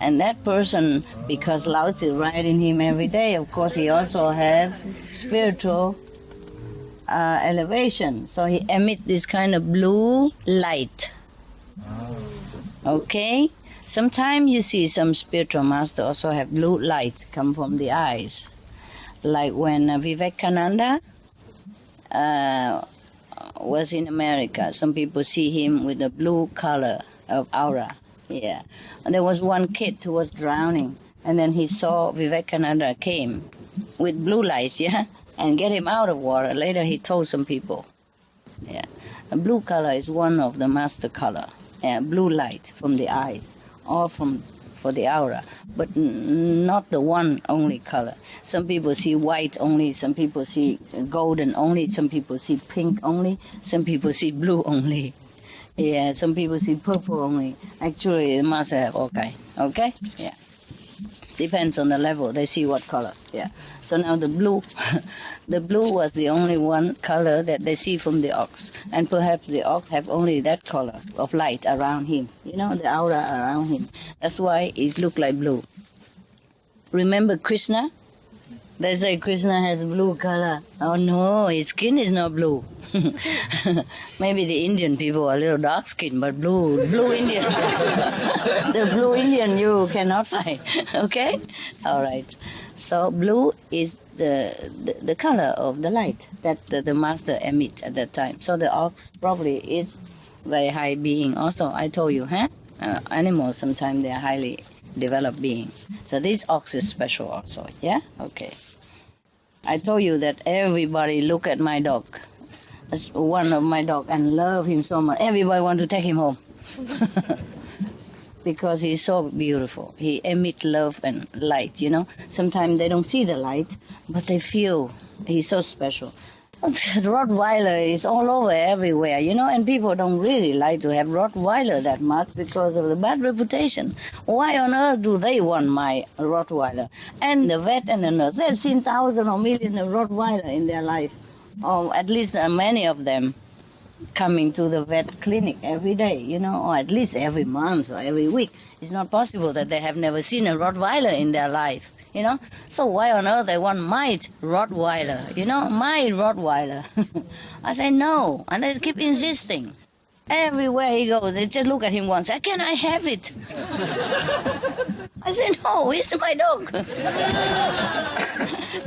And that person, because Lao Tzu riding him every day, of course he also have spiritual elevation. So he emit this kind of blue light. Okay? Sometimes you see some spiritual master also have blue light come from the eyes. Like when Vivekananda was in America, some people see him with a blue color of aura. Yeah. And there was one kid who was drowning, and then he saw Vivekananda came with blue light, yeah, and get him out of water. Later he told some people. Yeah. A blue color is one of the master color. Yeah, blue light from the eyes. Or for the aura, but not the one only color. Some people see white only, some people see golden only, some people see pink only, some people see blue only. Yeah, some people see purple only. Actually, it must have all kind. Okay? Yeah. Depends on the level. They see what color. Yeah. So now the blue, the blue was the only one color that they see from the ox. And perhaps the ox have only that color of light around him. You know, the aura around him. That's why it look like blue. Remember Krishna? They say Krishna has blue color. Oh no, his skin is not blue. Maybe the Indian people are a little dark skin, but blue Indian. The blue Indian you cannot find. Okay? All right. So blue is the color of the light that the master emit at that time. So the ox probably is very high being also. I told you, huh? Animals sometimes they are highly developed being. So this ox is special also. Yeah? Okay. I told you that everybody look at my dog. That's one of my dog and love him so much. Everybody want to take him home. Because he's so beautiful. He emits love and light, you know. Sometimes they don't see the light, but they feel he's so special. Rottweiler is all over everywhere, and people don't really like to have Rottweiler that much because of the bad reputation. Why on earth do they want my Rottweiler? And the vet and the nurse, they've seen thousands or millions of Rottweiler in their life, or at least many of them coming to the vet clinic every day, or at least every month or every week. It's not possible that they have never seen a Rottweiler in their life. So why on earth they want my Rottweiler, my Rottweiler? I say no, and they keep insisting. Everywhere he goes, they just look at him once, can I have it? I say no, it's my dog.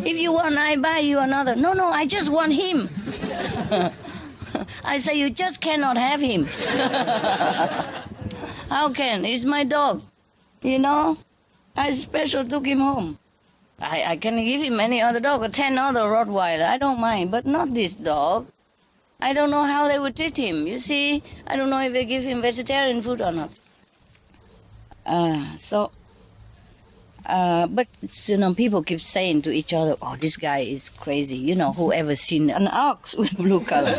If you want, I buy you another. No, I just want him. I say you just cannot have him. How can? It's my dog, I special took him home. I can give him any other dog, or 10 other Rottweiler. I don't mind, but not this dog. I don't know how they would treat him. You see, I don't know if they give him vegetarian food or not. But people keep saying to each other, "Oh, this guy is crazy." Whoever seen an ox with blue color?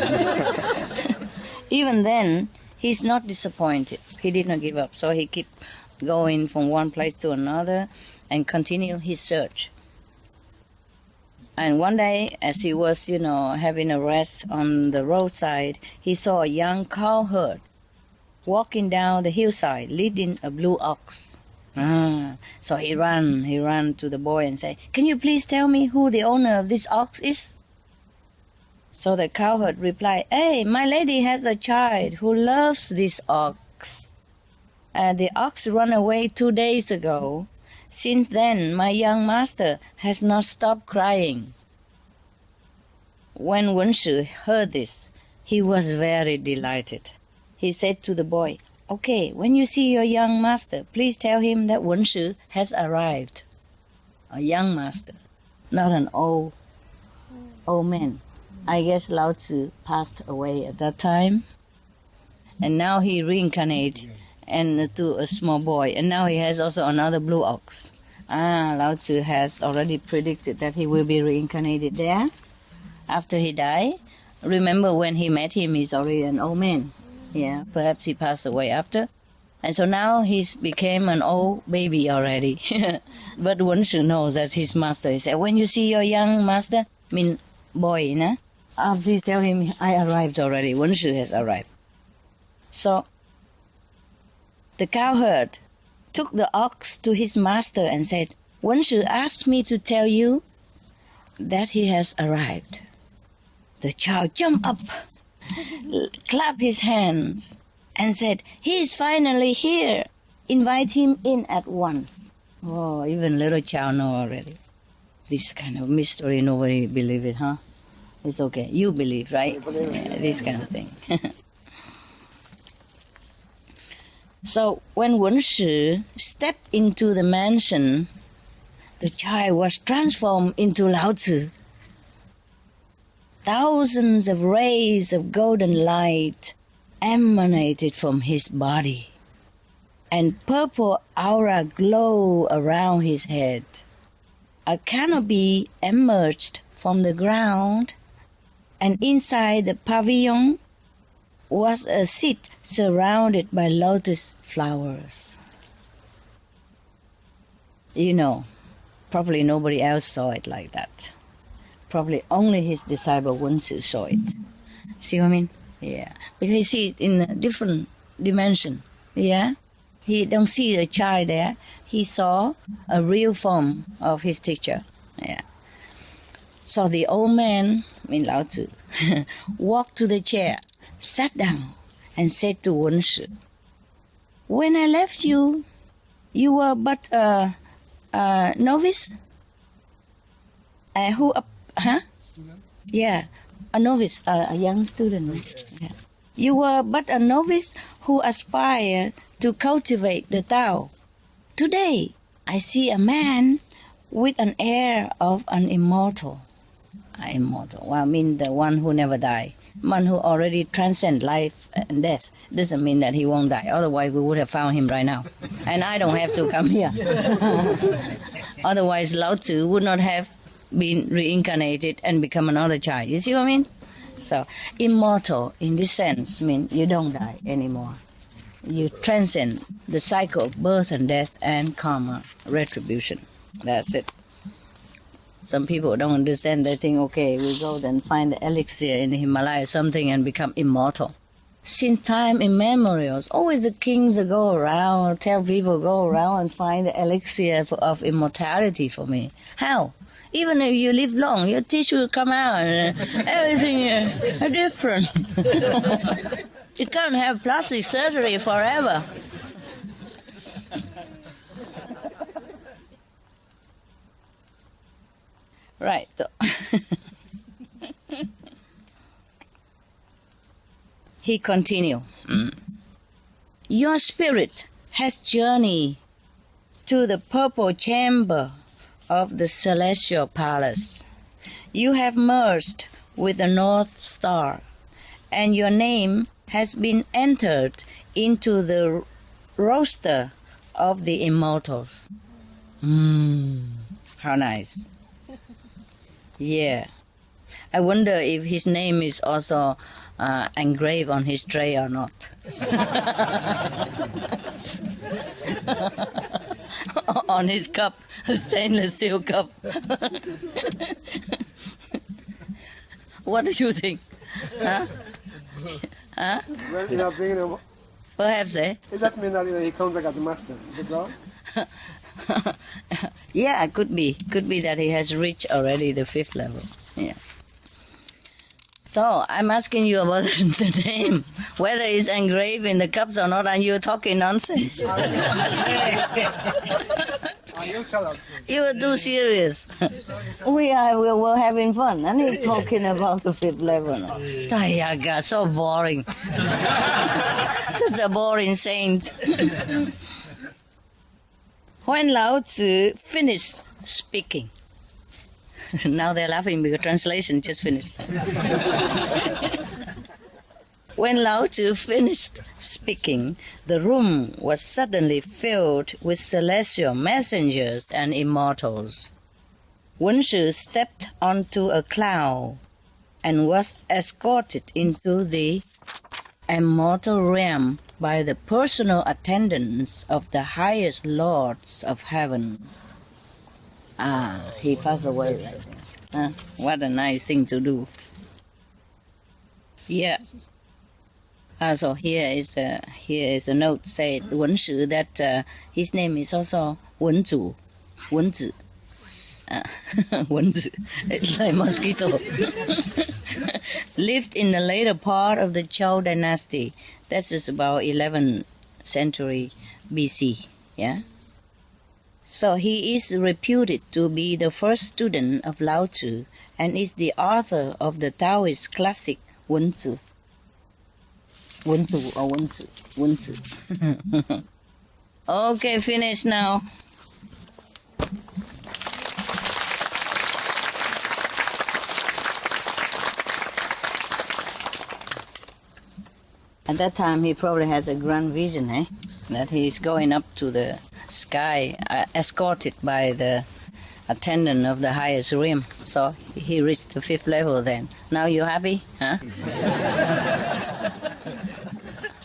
Even then, he's not disappointed. He did not give up, so he kept going from one place to another and continue his search. And one day, as he was, having a rest on the roadside, he saw a young cowherd walking down the hillside, leading a blue ox. So he ran to the boy and said, "Can you please tell me who the owner of this ox is?" So the cowherd replied, "Hey, my lady has a child who loves this ox. The ox ran away 2 days ago. Since then, my young master has not stopped crying." When Wenshi heard this, he was very delighted. He said to the boy, "Okay, when you see your young master, please tell him that Wenshi has arrived." A young master, not an old man. I guess Lao Tzu passed away at that time. And now he reincarnated and to a small boy. And now he has also another blue ox. Lao Tzu has already predicted that he will be reincarnated there after he died. Remember when he met him, he's already an old man. Yeah, perhaps he passed away after. And so now he's became an old baby already. But Wenshi knows that's his master. He said, "When you see your young master," boy, please tell him I arrived already. Wenshi has arrived. So the cowherd took the ox to his master and said, "Wenshi asked me to tell you that he has arrived." The child jumped up, clapped his hands, and said, "He is finally here. Invite him in at once." Oh, even little child know already. This kind of mystery, nobody believe it, huh? It's okay. You believe, right? Yeah, this kind of thing. So when Wenshi stepped into the mansion, the child was transformed into Lao Tzu. Thousands of rays of golden light emanated from his body, and purple aura glowed around his head. A canopy emerged from the ground, and inside the pavilion was a seat surrounded by lotus flowers. Probably nobody else saw it like that. Probably only his disciple Wenshi saw it. See what I mean? Yeah. Because he see it in a different dimension. Yeah? He don't see the child there. He saw a real form of his teacher. Yeah. So the old man, Lao Tzu, walked to the chair, sat down, and said to Wenshi, "When I left you, you were but a novice? Student? Yeah, a novice, a young student. Yeah. You were but a novice who aspired to cultivate the Tao. Today, I see a man with an air of an immortal." Immortal, well, I mean the one who never die. One who already transcends life and death. Doesn't mean that he won't die. Otherwise, we would have found him right now. And I don't have to come here. Otherwise, Lao Tzu would not have been reincarnated and become another child. You see what I mean? So, immortal in this sense means you don't die anymore. You transcend the cycle of birth and death and karma, retribution. That's it. Some people don't understand. They think, okay, we go then find the elixir in the Himalaya or something and become immortal. Since time immemorial, always the kings go around, tell people go around and find the elixir of immortality for me. How? Even if you live long, your teeth will come out and everything is different. You can't have plastic surgery forever. Right. He continued, your spirit has journeyed to the purple chamber of the celestial palace. You have merged with the North Star, and your name has been entered into the roster of the immortals. How nice. Yeah. I wonder if his name is also engraved on his tray or not. On his cup, a stainless steel cup. What do you think? Huh? Huh? Well, bringing him, Perhaps, eh? does that mean that he comes back as a master? Is it wrong? Yeah, it could be. Could be that he has reached already the 5th level. Yeah. So, I'm asking you about the name, whether it's engraved in the cups or not, and you're talking nonsense. You tell us. You were too serious. We're having fun, and he's talking about the 5th level. Tayaga, so boring. Such a boring saint. When Lao Tzu finished speaking, now they're laughing because translation just finished. When Lao Tzu finished speaking, the room was suddenly filled with celestial messengers and immortals. Wen Shu stepped onto a cloud and was escorted into the immortal realm by the personal attendants of the highest lords of heaven. He passed away right there. What a nice thing to do. Yeah. So here is a note said Wen Shu that his name is also Wen Zu, Wen Zi. Wen Zi. It's like mosquito. Lived in the later part of the Zhou dynasty. That is about 11th century BC. Yeah. So he is reputed to be the first student of Lao Tzu and is the author of the Taoist classic Wen Zu. Wen Zu or Wen Zu? Wen Zu. Okay, finish now. At that time, he probably had a grand vision, that he's going up to the sky, escorted by the attendant of the highest realm. So he reached the 5th level then. Now you happy? Huh?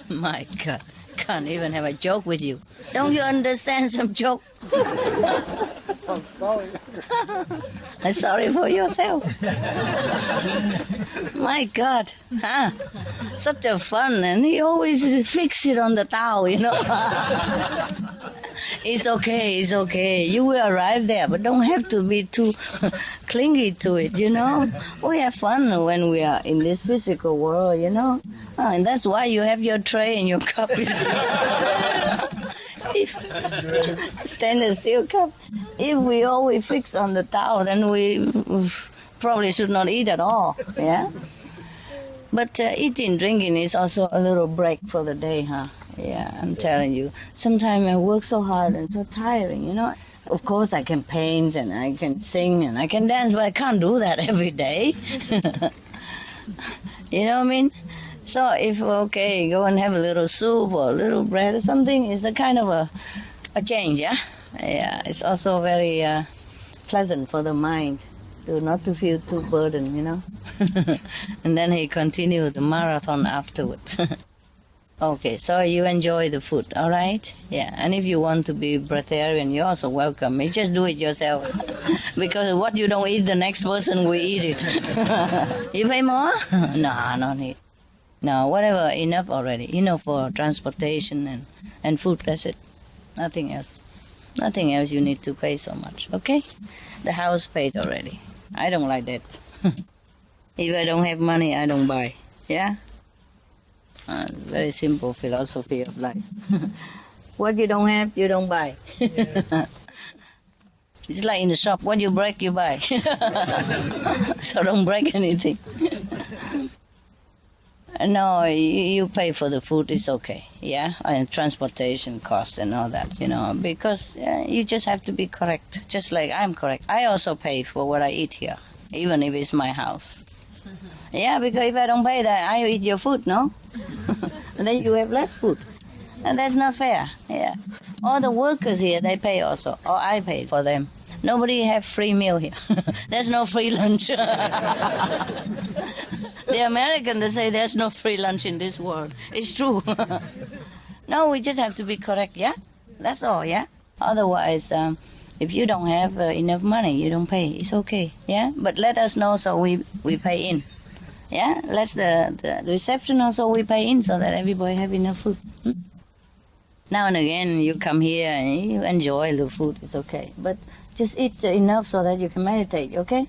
My God, can't even have a joke with you. Don't you understand some joke? I'm sorry. I'm sorry for yourself. My God, such a fun, and he always fix it on the Tao, you know. It's okay. You will arrive there, but don't have to be too clingy to it, you know. We have fun when we are in this physical world, you know. And that's why you have your tray and your cup. Stainless steel cup. If we always fix on the Tao, then we probably should not eat at all, yeah. But eating, drinking is also a little break for the day, huh? Yeah, I'm telling you. Sometimes I work so hard and so tiring, you know. Of course, I can paint and I can sing and I can dance, but I can't do that every day. You know what I mean? So if, okay, go and have a little soup or a little bread or something, it's a kind of a change, yeah? Yeah, it's also very pleasant for the mind. not to feel too burdened, you know. And then he continued the marathon afterward. Okay, so you enjoy the food, all right? Yeah, and if you want to be breatharian, you're also welcome. You just do it yourself. Because what you don't eat, the next person will eat it. You pay more? No, no need. No, whatever, enough already. Enough for transportation and food, that's it. Nothing else. Nothing else you need to pay so much, okay? The house paid already. I don't like that. If I don't have money, I don't buy. Yeah? Very simple philosophy of life. What you don't have, you don't buy. Yeah. It's like in the shop. What you break, you buy. So don't break anything. No, you pay for the food, it's okay, yeah? And transportation costs and all that, you know, because you just have to be correct, just like I'm correct. I also pay for what I eat here, even if it's my house. Yeah, because if I don't pay that, I eat your food, no? And then you have less food. And that's not fair, yeah. All the workers here, they pay also, or I pay for them. Nobody have free meal here. There's no free lunch. The American, they say there's no free lunch in this world. It's true. No, we just have to be correct, yeah? That's all, yeah? Otherwise, if you don't have enough money, you don't pay. It's okay, yeah? But let us know so we pay in. Yeah? Let the reception also we pay in so that everybody have enough food. Now and again, you come here and you enjoy the food. It's okay. But just eat enough so that you can meditate, okay?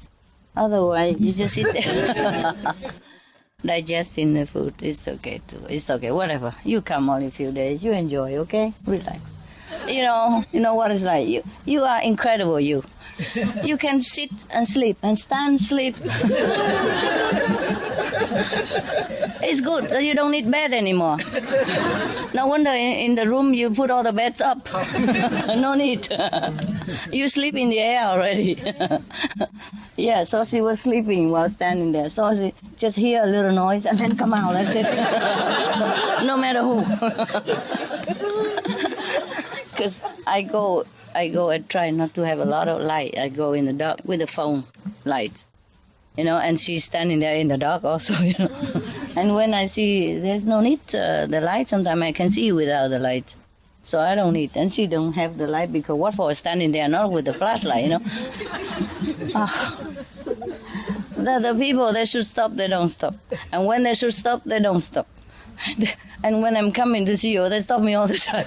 Otherwise, you just sit there. Digesting the food. It's okay too. It's okay. Whatever. You come only a few days. You enjoy, okay? Relax. You know what it's like. You are incredible, you. You can sit and sleep and stand, sleep. It's good. You don't need bed anymore. No wonder in the room you put all the beds up. No need. You sleep in the air already. Yeah, so she was sleeping while standing there. So she just hear a little noise and then come out. That's it. No matter who. Because I go and try not to have a lot of light. I go in the dark with the phone light. You know, and she's standing there in the dark also, you know. And when I see there's no need the light, sometimes I can see without the light. So I don't need, and she don't have the light because what for standing there not with the flashlight, you know. The people, they should stop, they don't stop. And when they should stop, they don't stop. And when I'm coming to see you, they stop me all the time.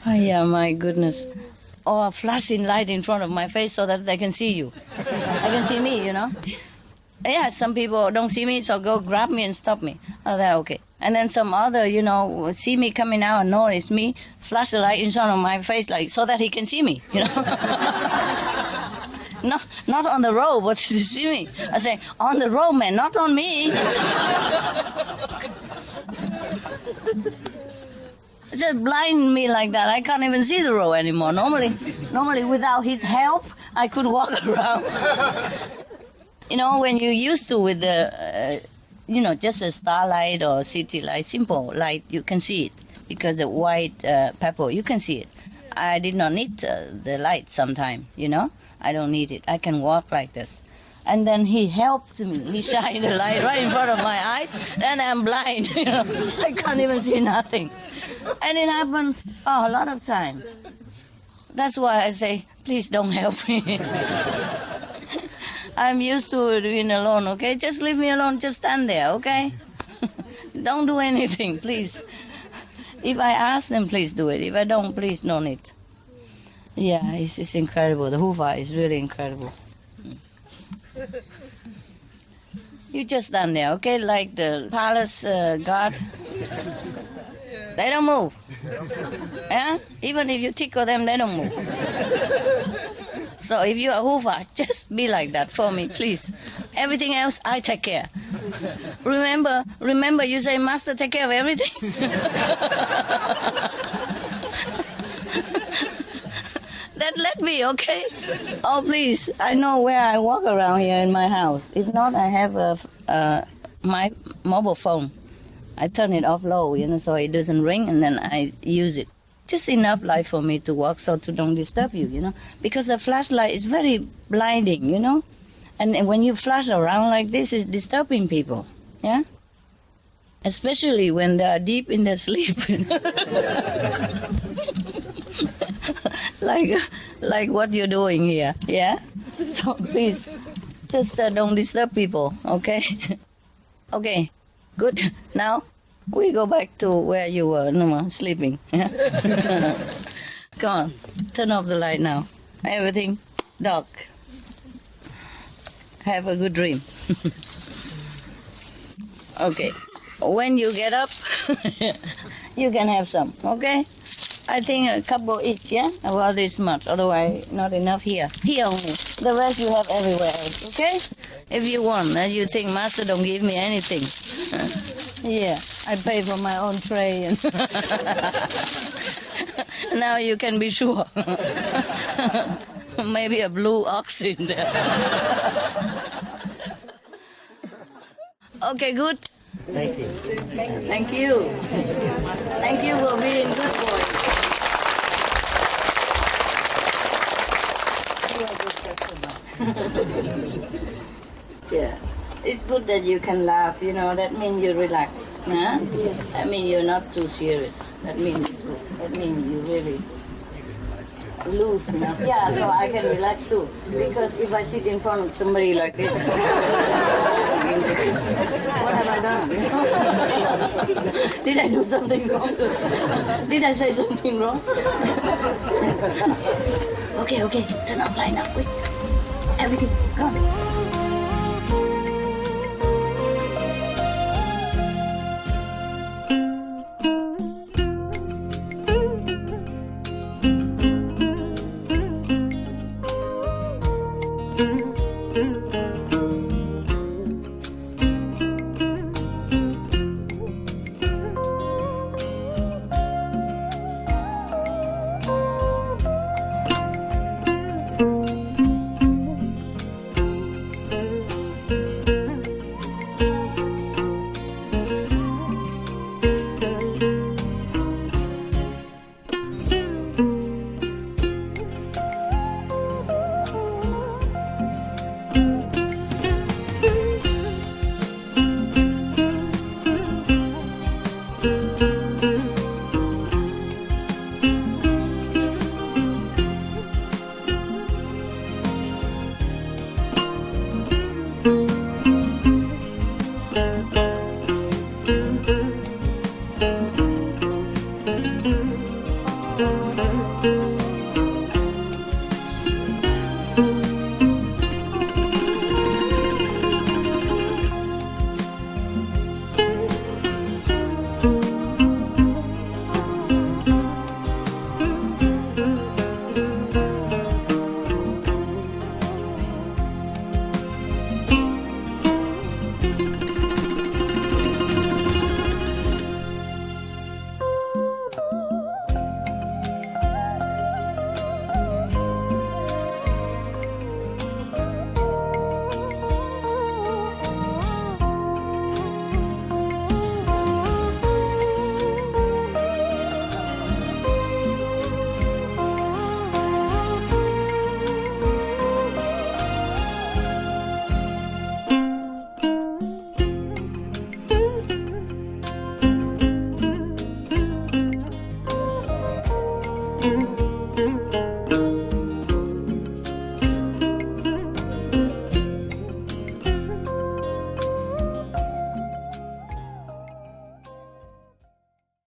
Oh, yeah, my goodness. Or flashing light in front of my face so that they can see you. They can see me, you know. Yeah, some people don't see me, so go grab me and stop me. Oh, they're okay. And then some other, you know, see me coming out and know it's me, flash the light in front of my face, like, so that he can see me, you know. Not on the road, but to see me. I say, on the road, man, not on me. Just blind me like that. I can't even see the road anymore. Normally, without his help, I could walk around. You know, when you're used to with the, just a starlight or city light, simple light, you can see it. Because the white pepper, you can see it. I did not need the light sometime, you know. I don't need it. I can walk like this. And then he helped me. He shined the light right in front of my eyes. Then I'm blind. You know? I can't even see nothing. And it happened a lot of times. That's why I say, please don't help me. I'm used to being alone, okay? Just leave me alone. Just stand there, okay? Don't do anything, please. If I ask them, please do it. If I don't, please no need. Yeah, it's incredible. The Hufa is really incredible. You just stand there, okay? Like the palace guard. They don't move. Yeah? Even if you tickle them, they don't move. So if you're a Hufa, just be like that for me, please. Everything else, I take care. Remember you say, Master, take care of everything? Then let me, okay? Oh, please. I know where I walk around here in my house. If not, I have my mobile phone. I turn it off low, so it doesn't ring, and then I use it just enough light for me to walk so to don't disturb you, you know. Because the flashlight is very blinding, you know. And when you flash around like this, it's disturbing people, yeah? Especially when they are deep in their sleep. like what you're doing here, yeah? So please, just don't disturb people, okay? Okay, good. Now, we go back to where you were sleeping. Yeah? Come on, turn off the light now. Everything dark. Have a good dream. Okay, when you get up, you can have some, okay? I think a couple each, yeah? About this much, otherwise not enough here. Here only. The rest you have everywhere else, okay? If you want, and you think, Master don't give me anything. Yeah, I pay for my own tray. And now you can be sure. Maybe a blue ox in there. Okay, good? Thank you. Thank you. Thank you for being good boys. You are good customer. Yeah. It's good that you can laugh, you know, that means you relax. Huh? Yes. That means you're not too serious. That means it's good. That means you really loose enough. Yeah, so I can relax too. Because if I sit in front of somebody like this, what have I done? Did I do something wrong? Did I say something wrong? Okay, turn off light now, quick. Everything, come on.